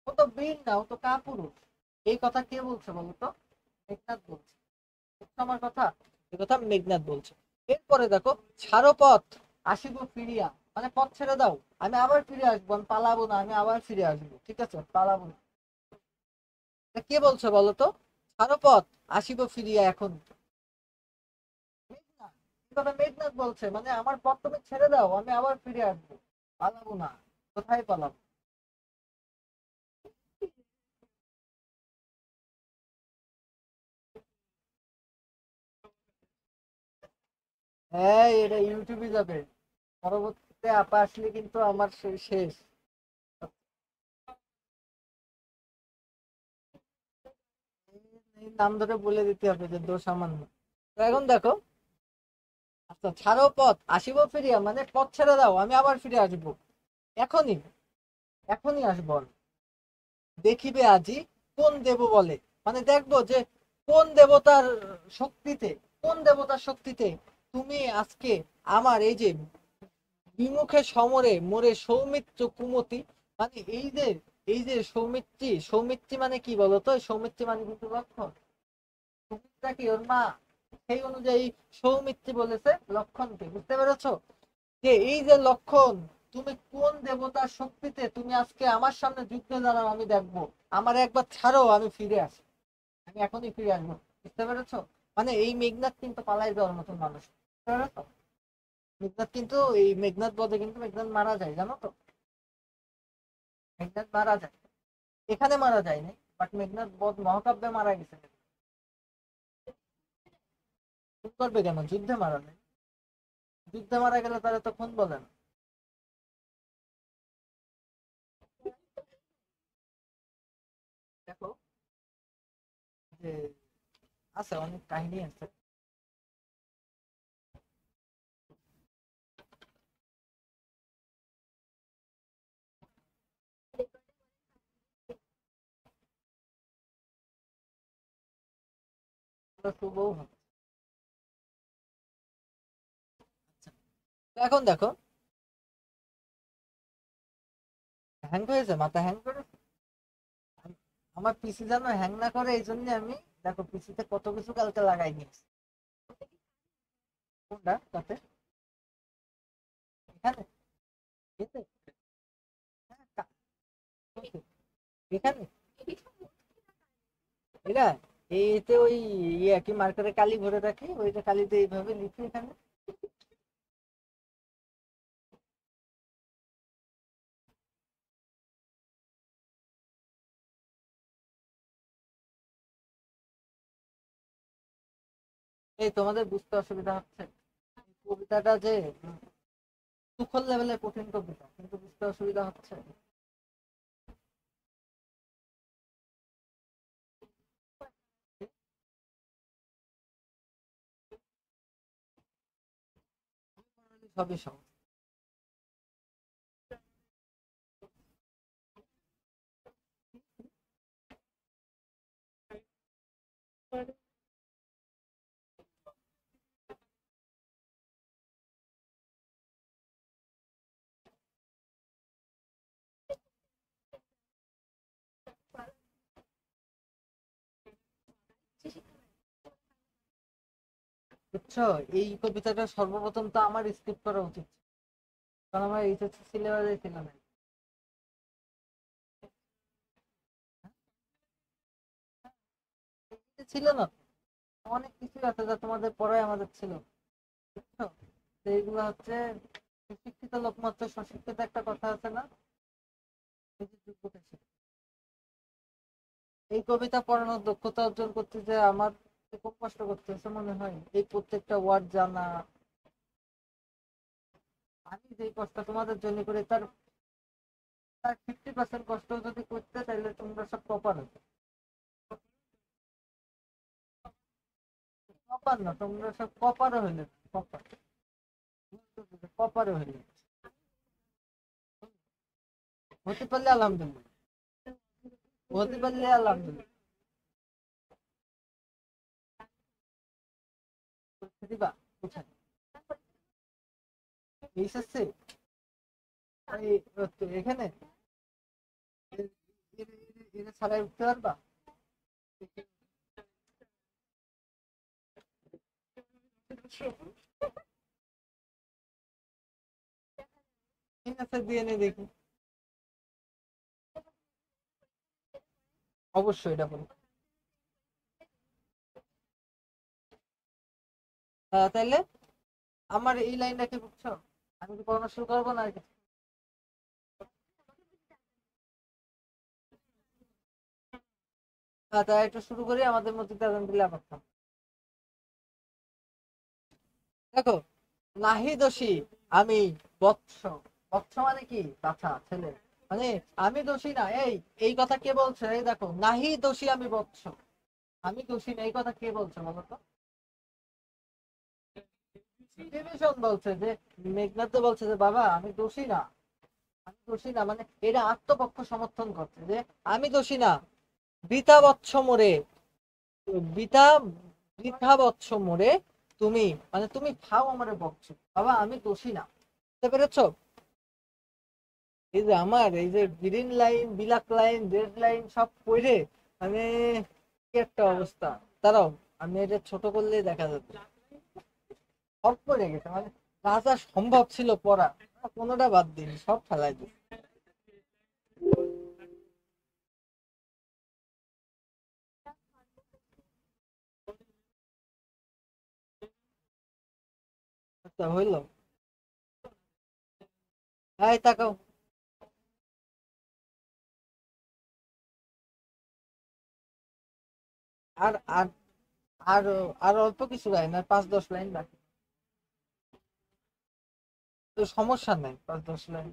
ও তো বীর না, ও তো কাপুরুষ। এই কথা কে বলছে বলো তো? মেঘনাথ বলছে। বুঝছো আমার কথা? এই কথা মেঘনাথ বলছে। এরপরে দেখো, ছাড়ো পথ আসিব ফিরিয়া, মানে পথ ছেড়ে দাও, আমি আবার ফিরে আসবো, আমি পালাবো না, আমি আবার ফিরে আসবো, ঠিক আছে, পালাবো না। তা কে বলছে বলো তো? ছাড়ো পথ আসিব ফিরিয়া এখন। মেঘনাদ, এই কথা মেঘনাদ বলছে, মানে আমার পথ তুমি ছেড়ে দাও, আমি আবার ফিরে আসবো। পালাবো না। কোথায় পালাবো? হ্যাঁ, এটা ইউটিউবে যাবে। পরবর্তীতে আপা আসলে কিন্তু আমার শেষ। এই নাম ধরে বলে দিতে হবে যে দোষ আমার না। তো এখন দেখো, আচ্ছা ছাড়ো পথ আসিব ফিরিয়া, মানে পথ ছেড়ে দাও, আমি আবার ফিরে আসবো। এখনই, এখনই আসবো আমি। দেখিবে আজি কোন দেব বলে, মানে দেখবো যে কোন দেবতার শক্তিতে, কোন দেবতার শক্তিতে তুমি আজকে আমার এই যে বিমুখে সমরে মোরে সৌমিত্র কুমতি, মানে এই যে সৌমিত্রী, সৌমিত্রী মানে কি বলতো? সৌমিত্রী মানে কিন্তু লক্ষণ। সুমিত্রা কি ওর মা? সেই অনুযায়ী সৌমিত্রী বলেছে লক্ষণকে, বুঝতে পেরেছো? যে এই যে লক্ষণ, তুমি কোন দেবতার শক্তিতে তুমি আজকে আমার সামনে যুদ্ধে দাঁড়াও, আমি দেখবো। আমার একবার ছাড়ো, আমি ফিরে আসি, আমি এখনই ফিরে আসবো। বুঝতে পেরেছো? মানে এই মেঘনাদ কিন্তু পালাই যাওয়ার মতন মানুষ, বুঝতে পেরেছো? মেঘনাদ কিন্তু, এই মেঘনাদ বধে কিন্তু মেঘনাদ মারা যায়, জানো তো? মেঘনাদ মারা যায়, এখানে মারা যায়নি, বাট মেঘনাদ বধ মহাকাব্যে মারা গেছে। খুন করবে কেন? যুদ্ধে মারা যায়। যুদ্ধে মারা গেলে তারা তো খুন বলে না। দেখো যে আছে, অনেক কাহিনী আছে। শুভও হয়। আচ্ছা, তো এখন দেখো, হ্যাং হয়েছে, মাথা হ্যাং করে। আমার পিসি যেন হ্যাং না করে, এই জন্য আমি, দেখো পিসিতে কত কিছু কালকে লাগাই নিয়েছি। কোনটা তাতে? এখানে? এতে? হ্যাঁ, কোনটা? এখানে? এটা এইতে ওই ইয়ে কি মার্কারে কালি ভরে রাখি, ওইটা কালিতে এইভাবে লিখি এখানে। এই তোমাদের বুঝতে অসুবিধা হচ্ছে? এই কবিতাটা যে তুখল লেভেলের কঠিন কবিতা, কিন্তু বুঝতে অসুবিধা হচ্ছে। সবই সহজ। বুঝছো? এই কবিতাটা সর্বপ্রথম তো আমার স্কিপ করা উচিত, কারণ আমার এইচএসসি সিলেবাসে ছিল না। এটা ছিল না তো। অনেক কিছু আছে যা তোমাদের পড়ায় আমাদের ছিল, বুঝছো? তো এইগুলো হচ্ছে শিক্ষিত লোক মাত্র সশিক্ষিত, একটা কথা আছে না? এই যে যোগ্যতা ছিল। এই কবিতা পড়ানোর দক্ষতা অর্জন করতে যে আমার খুব কষ্ট করতে হয়েছে মনে হয়, এই প্রত্যেকটা ওয়ার্ড জানা। আমি যে কষ্ট তোমাদের জন্য করি, তার তার 50% কষ্ট যদি করতে, তাহলে তোমরা সব কপার হতো। কপার না, তোমরা সব কপারও হইলে না, কপার, কপারও হইলে। হতে পারলে আলহামদুলিল্লাহ, হতে পারলে আলহামদুলিল্লাহ। দিবা কোথায়? এইচএসসি? এখানে এর ছাড়াই উঠতে পারবা? ঠিক আছে, দিয়ে নে দেখি। অবশ্যই এটা বলো। তাইলে আমার এই লাইনটা কি বুঝছো? আমি কি পড়ানো শুরু করবো না আর কি? তাই একটু শুরু করি, আমাদের মধ্যে আজান দিলে আবার থাম। দেখো, নাহি দোষী আমি বৎস। বৎস মানে কি? বাছা, ছেলে। মানে আমি দোষী না, এই এই কথা কে বলছে? এই দেখো, নাহি দোষী আমি বৎস, আমি দোষী না, এই কথা কে বলছে বলো তো? বিভীষণ বলছে যে, মেঘনাদ তো বলছে যে বাবা আমি দোষী না, আমি দোষী না, মানে এটা আত্মপক্ষ সমর্থন করছে যে আমি দোষী না। বৃথা বৎস মোরে, বৃথা, বৃথা বৎস মোরে, তুমি, মানে তুমি খাও আমারে বকছো, বাবা আমি দোষী না। বুঝতে পেরেছো? এই যে আমার এই যে green line, black line, red line সব পড়ে মানে কি একটা অবস্থা। দাঁড়াও, আমি এটা ছোট করলেই দেখা যাবে। সব পড়ে গেছে, মানে যা যা সম্ভব ছিল পড়া, কোনোটা বাদ দিন, সব ফেলাই দিই। আচ্ছা হইলো। এই তাকাও। আর আর আর আর অল্প কিছু লাইন, আর 5-10 লাইন বাকি। তো সমস্যা নাই, 5-10 লাইন।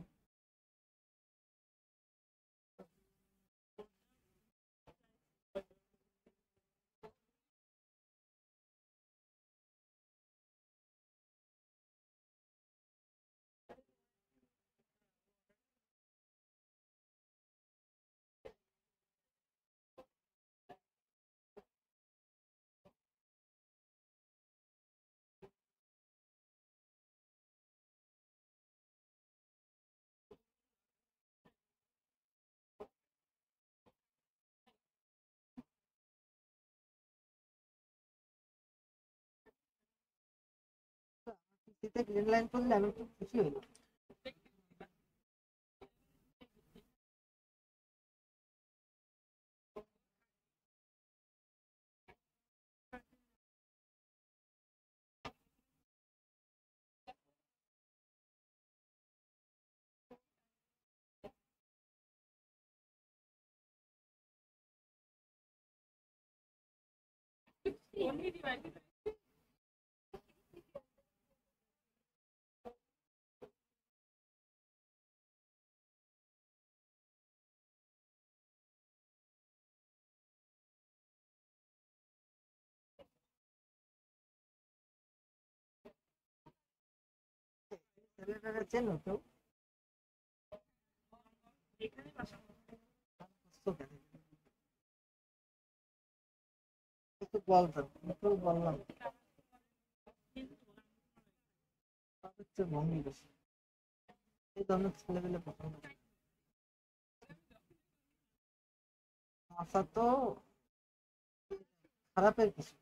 গ্রিন লাইন করলে আমি একটু খুশি হইলাম। ছেলেটাকে চেনো তো? একটু বলতাম, একটু বললাম, হচ্ছে ভঙ্গি বেশি, এই ধরনের ছেলেপেলে পছন্দ করে। আশা তো খারাপের কিছু।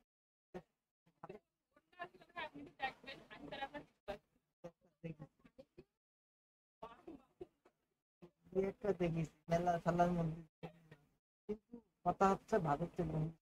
দুই একটা দেখিস মেলা খেলার মধ্যে, কিন্তু কথা হচ্ছে ভারতের বন্ধু।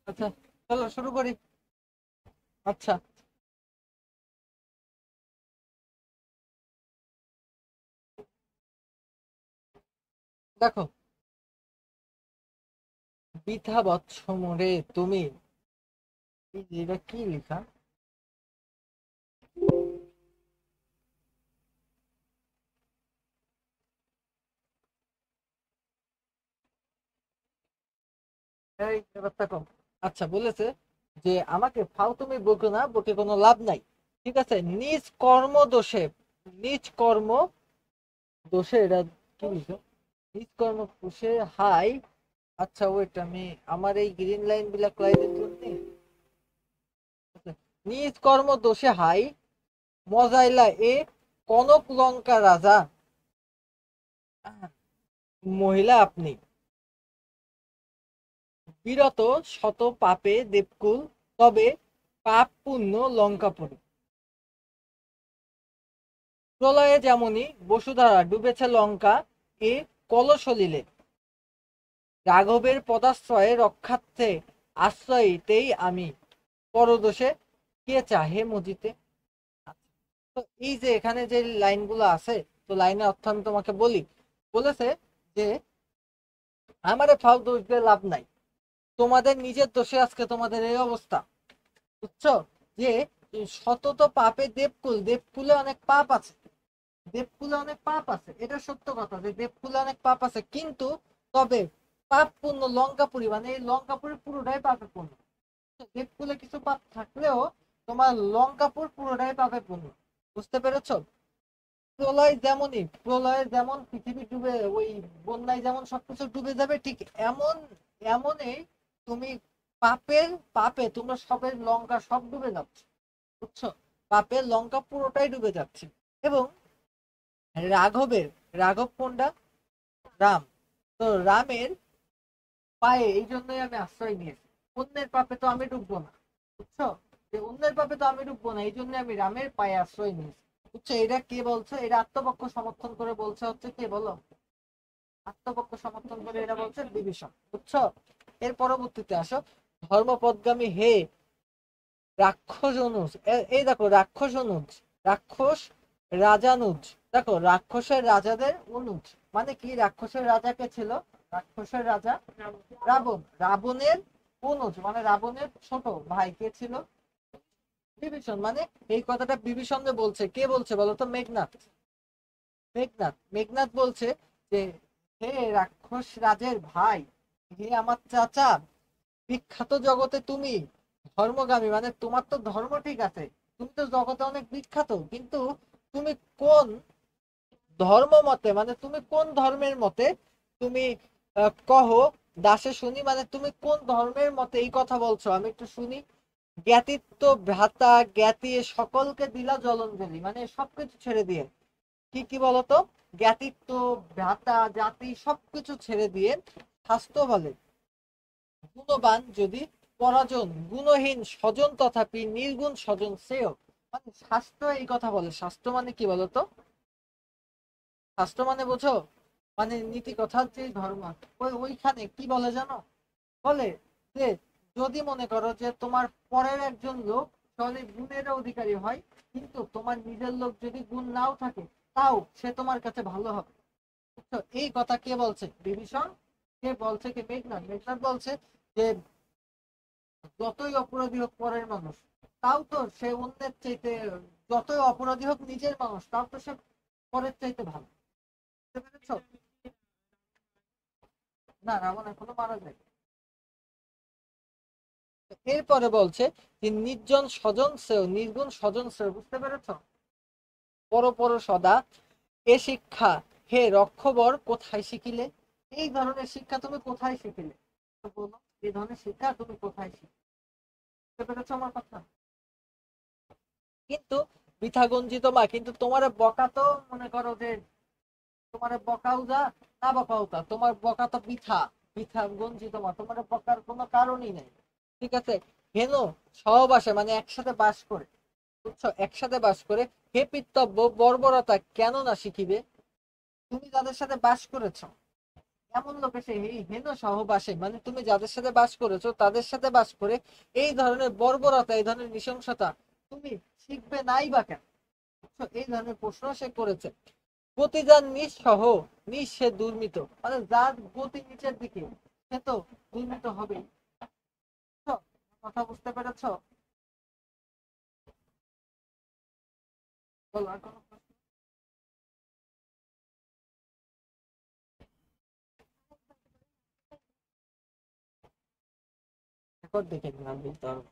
আচ্ছা, চলো শুরু করি। আচ্ছা। দেখো, বৃথা বৎস মোরে তুমি, এটা কি লেখা? এই ব্যাপারটা কম। আচ্ছা, বলেছে যে আমাকে ফাও তুমি বকে না, বকে কোনো লাভ নাই। ঠিক আছে, নিজ কর্ম দোষে, নিজ কর্ম দোষে, এটা কি লিখো, নিজ কর্ম দোষে হাই। আচ্ছা ওইটা আমি আমার এই গ্রিন লাইন বিলাক লাইনের জন্য, নিজ কর্ম দোষে হাই মজাইলা এ কনক লঙ্কা রাজা, মহিলা আপনি বিরত শত পাপে দেবকুল, তবে পাপ পুণ্য লঙ্কাপুরী। প্রলয়ে যেমনি বসুধারা ডুবেছে লঙ্কা, এ কলসলিলে রাঘবের পদাশ্রয়ে রক্ষার্থে আশ্রয়ীতেই আমি, পরদোষে কে চাহে মজিতে। তো এই যে এখানে যে লাইনগুলো আছে, তো লাইনের অর্থ আমি তোমাকে বলি। বলেছে যে আমারে ফাও দোষ দিয়ে লাভ নাই, তোমাদের নিজের দোষে আজকে তোমাদের এই অবস্থা, বুঝছো? যে শতত পাপে দেবকুল, দেবকুলে অনেক পাপ আছে, দেবকুলে অনেক পাপ আছে, এটা সত্য কথা যে দেবকুলে অনেক পাপ আছে, কিন্তু তবে পাপ পূর্ণ লঙ্কাপুরি, মানে এই লঙ্কাপুরি পুরোটাই পাপে পূর্ণ। দেবকুলে কিছু পাপ থাকলেও তোমার লঙ্কাপুর পুরোটাই পাপে পূর্ণ। বুঝতে পেরেছো? প্রলয় যেমনই, প্রলয়ে যেমন পৃথিবী ডুবে, ওই বন্যায় যেমন সবকিছু ডুবে যাবে, ঠিক এমন এমনই তুমি পাপের, পাপে তোমরা সবের লঙ্কা সব ডুবে যাচ্ছে, বুঝছো? পাপের লঙ্কা পুরোটাই ডুবে যাচ্ছে। এবং রাঘবের, রাঘব কোনটা? রাম। তো রামের পায়ে এই জন্যই আমি আশ্রয় নিয়েছি, অন্যের পাপে তো আমি ডুববো না, বুঝছো? যে অন্যের পাপে তো আমি ডুববো না, এই জন্য আমি রামের পায়ে আশ্রয় নিয়েছি। বুঝছো? এটা কে বলছে? এটা আত্মপক্ষ সমর্থন করে বলছে হচ্ছে কে বলো? আত্মপক্ষ সমর্থন করে এরা বলছে বিভীষণ, বুঝছো? এর পরবর্তীতে আসো, ধর্মপদগামী হে রাক্ষস অনুজ, এই দেখো রাক্ষস অনুজ, রাক্ষস রাজানুজ, দেখো রাক্ষসের রাজাদের অনুজ, মানে কি রাক্ষসের রাজা কে ছিল? রাক্ষসের রাজা রাবণ, রাবণের অনুজ মানে রাবণের ছোট ভাই কে ছিল? বিভীষণ। মানে এই কথাটা বিভীষণ বলছে, কে বলছে বলতো? মেঘনাথ। মেঘনাথ, মেঘনাথ বলছে যে হে রাক্ষস রাজের ভাই, হে আমার চাচা, বিখ্যাত জগতে তুমি ধর্মগামী, মানে তোমার তো ধর্ম ঠিক আছে, তুমি তো জগতে অনেক বিখ্যাত, কিন্তু তুমি কোন ধর্ম মতে, মানে তুমি কোন ধর্মের মতে তুমি কহ দাসে শুনি, মানে তুমি কোন ধর্মের মতে এই কথা বলছো আমি একটু শুনি। জ্ঞাতিত্ব ভ্রাতা জ্ঞাতি সকলকে দিলা জলঞ্জলি, মানে সবকিছু ছেড়ে দিয়ে, কি কি বলতো? জ্ঞাতিত্ব, ভ্রাতা, জাতি সবকিছু ছেড়ে দিয়ে স্বাস্থ্য বলে গুণবান যদি পরাজন, গুণহীন স্বজন তথাপি নির্গুণ স্বজন শ্রেয়। মানে শাস্ত্র এই কথা বলে। শাস্ত্র মানে কি বলতো? শাস্ত্র মানে বোঝো, মানে নীতি কথার যে ধর্ম, ওইখানে কি বলে জানো? বলে যে যদি মনে করো যে তোমার পরের একজন লোক তাহলে গুণের অধিকারী হয়, কিন্তু তোমার নিজের লোক যদি গুণ নাও থাকে, তাও সে তোমার কাছে ভালো হবে। বুঝছো? এই কথা কে বলছে? বিভীষণ। কে বলছে? কে? মেঘনাথ। মেঘনাথ বলছে যে যতই অপরাধী হোক পরের মানুষ, তাও তো সে অন্যের চাইতে, যতই অপরাধী হোক নিজের মানুষ, তাও তো সে পরের চাইতে ভালো। বুঝতে পেরেছো? না, রাবণ এখনো মারা যায়। এরপরে বলছে যে নির্জন স্বজন শ্রেয়, নির্গুণ স্বজন শ্রেয়। বুঝতে পেরেছো? পর পর সদা এ শিক্ষা হে রক্ষবর কোথায় শিখিলে? এই ধরনের শিক্ষা তুমি কোথায় শিখিলে? তো বলো, এই ধরনের শিক্ষা তুমি কোথায় শিখলে? বুঝতে পেরেছো আমার কথা? কিন্তু বৃথা গঞ্জিত মা, কিন্তু তোমার বকা তো, মনে করো যে তোমার বকাও যা, না বকাও তা, তোমার বকা তো বৃথা, বৃথা গঞ্জিত মা, তোমার বকার কোনো কারণই নেই। ঠিক আছে? হেন সহবাসে, মানে একসাথে বাস করে, বুঝছো? একসাথে বাস করে হে পিতব্য বর্বরতা কেন না শিখিবে? তুমি যাদের সাথে বাস করেছো, এমন লোক এসে এই হেন সহবাসে, মানে তুমি যাদের সাথে বাস করেছো তাদের সাথে বাস করে এই ধরনের বর্বরতা, এই ধরনের নৃশংসতা তুমি শিখবে নাই বা কেন? বুঝছো? এই ধরনের প্রশ্ন সে করেছে। গতি যার নিজ সহ নিজ সে দুর্মিত, মানে যার গতি নিচের দিকে সে তো দুর্মিত হবে। কথা বুঝতে পেরেছো? বলো আর কোনো প্রশ্ন? রেকর্ড দেখে নাম দিতে হবে।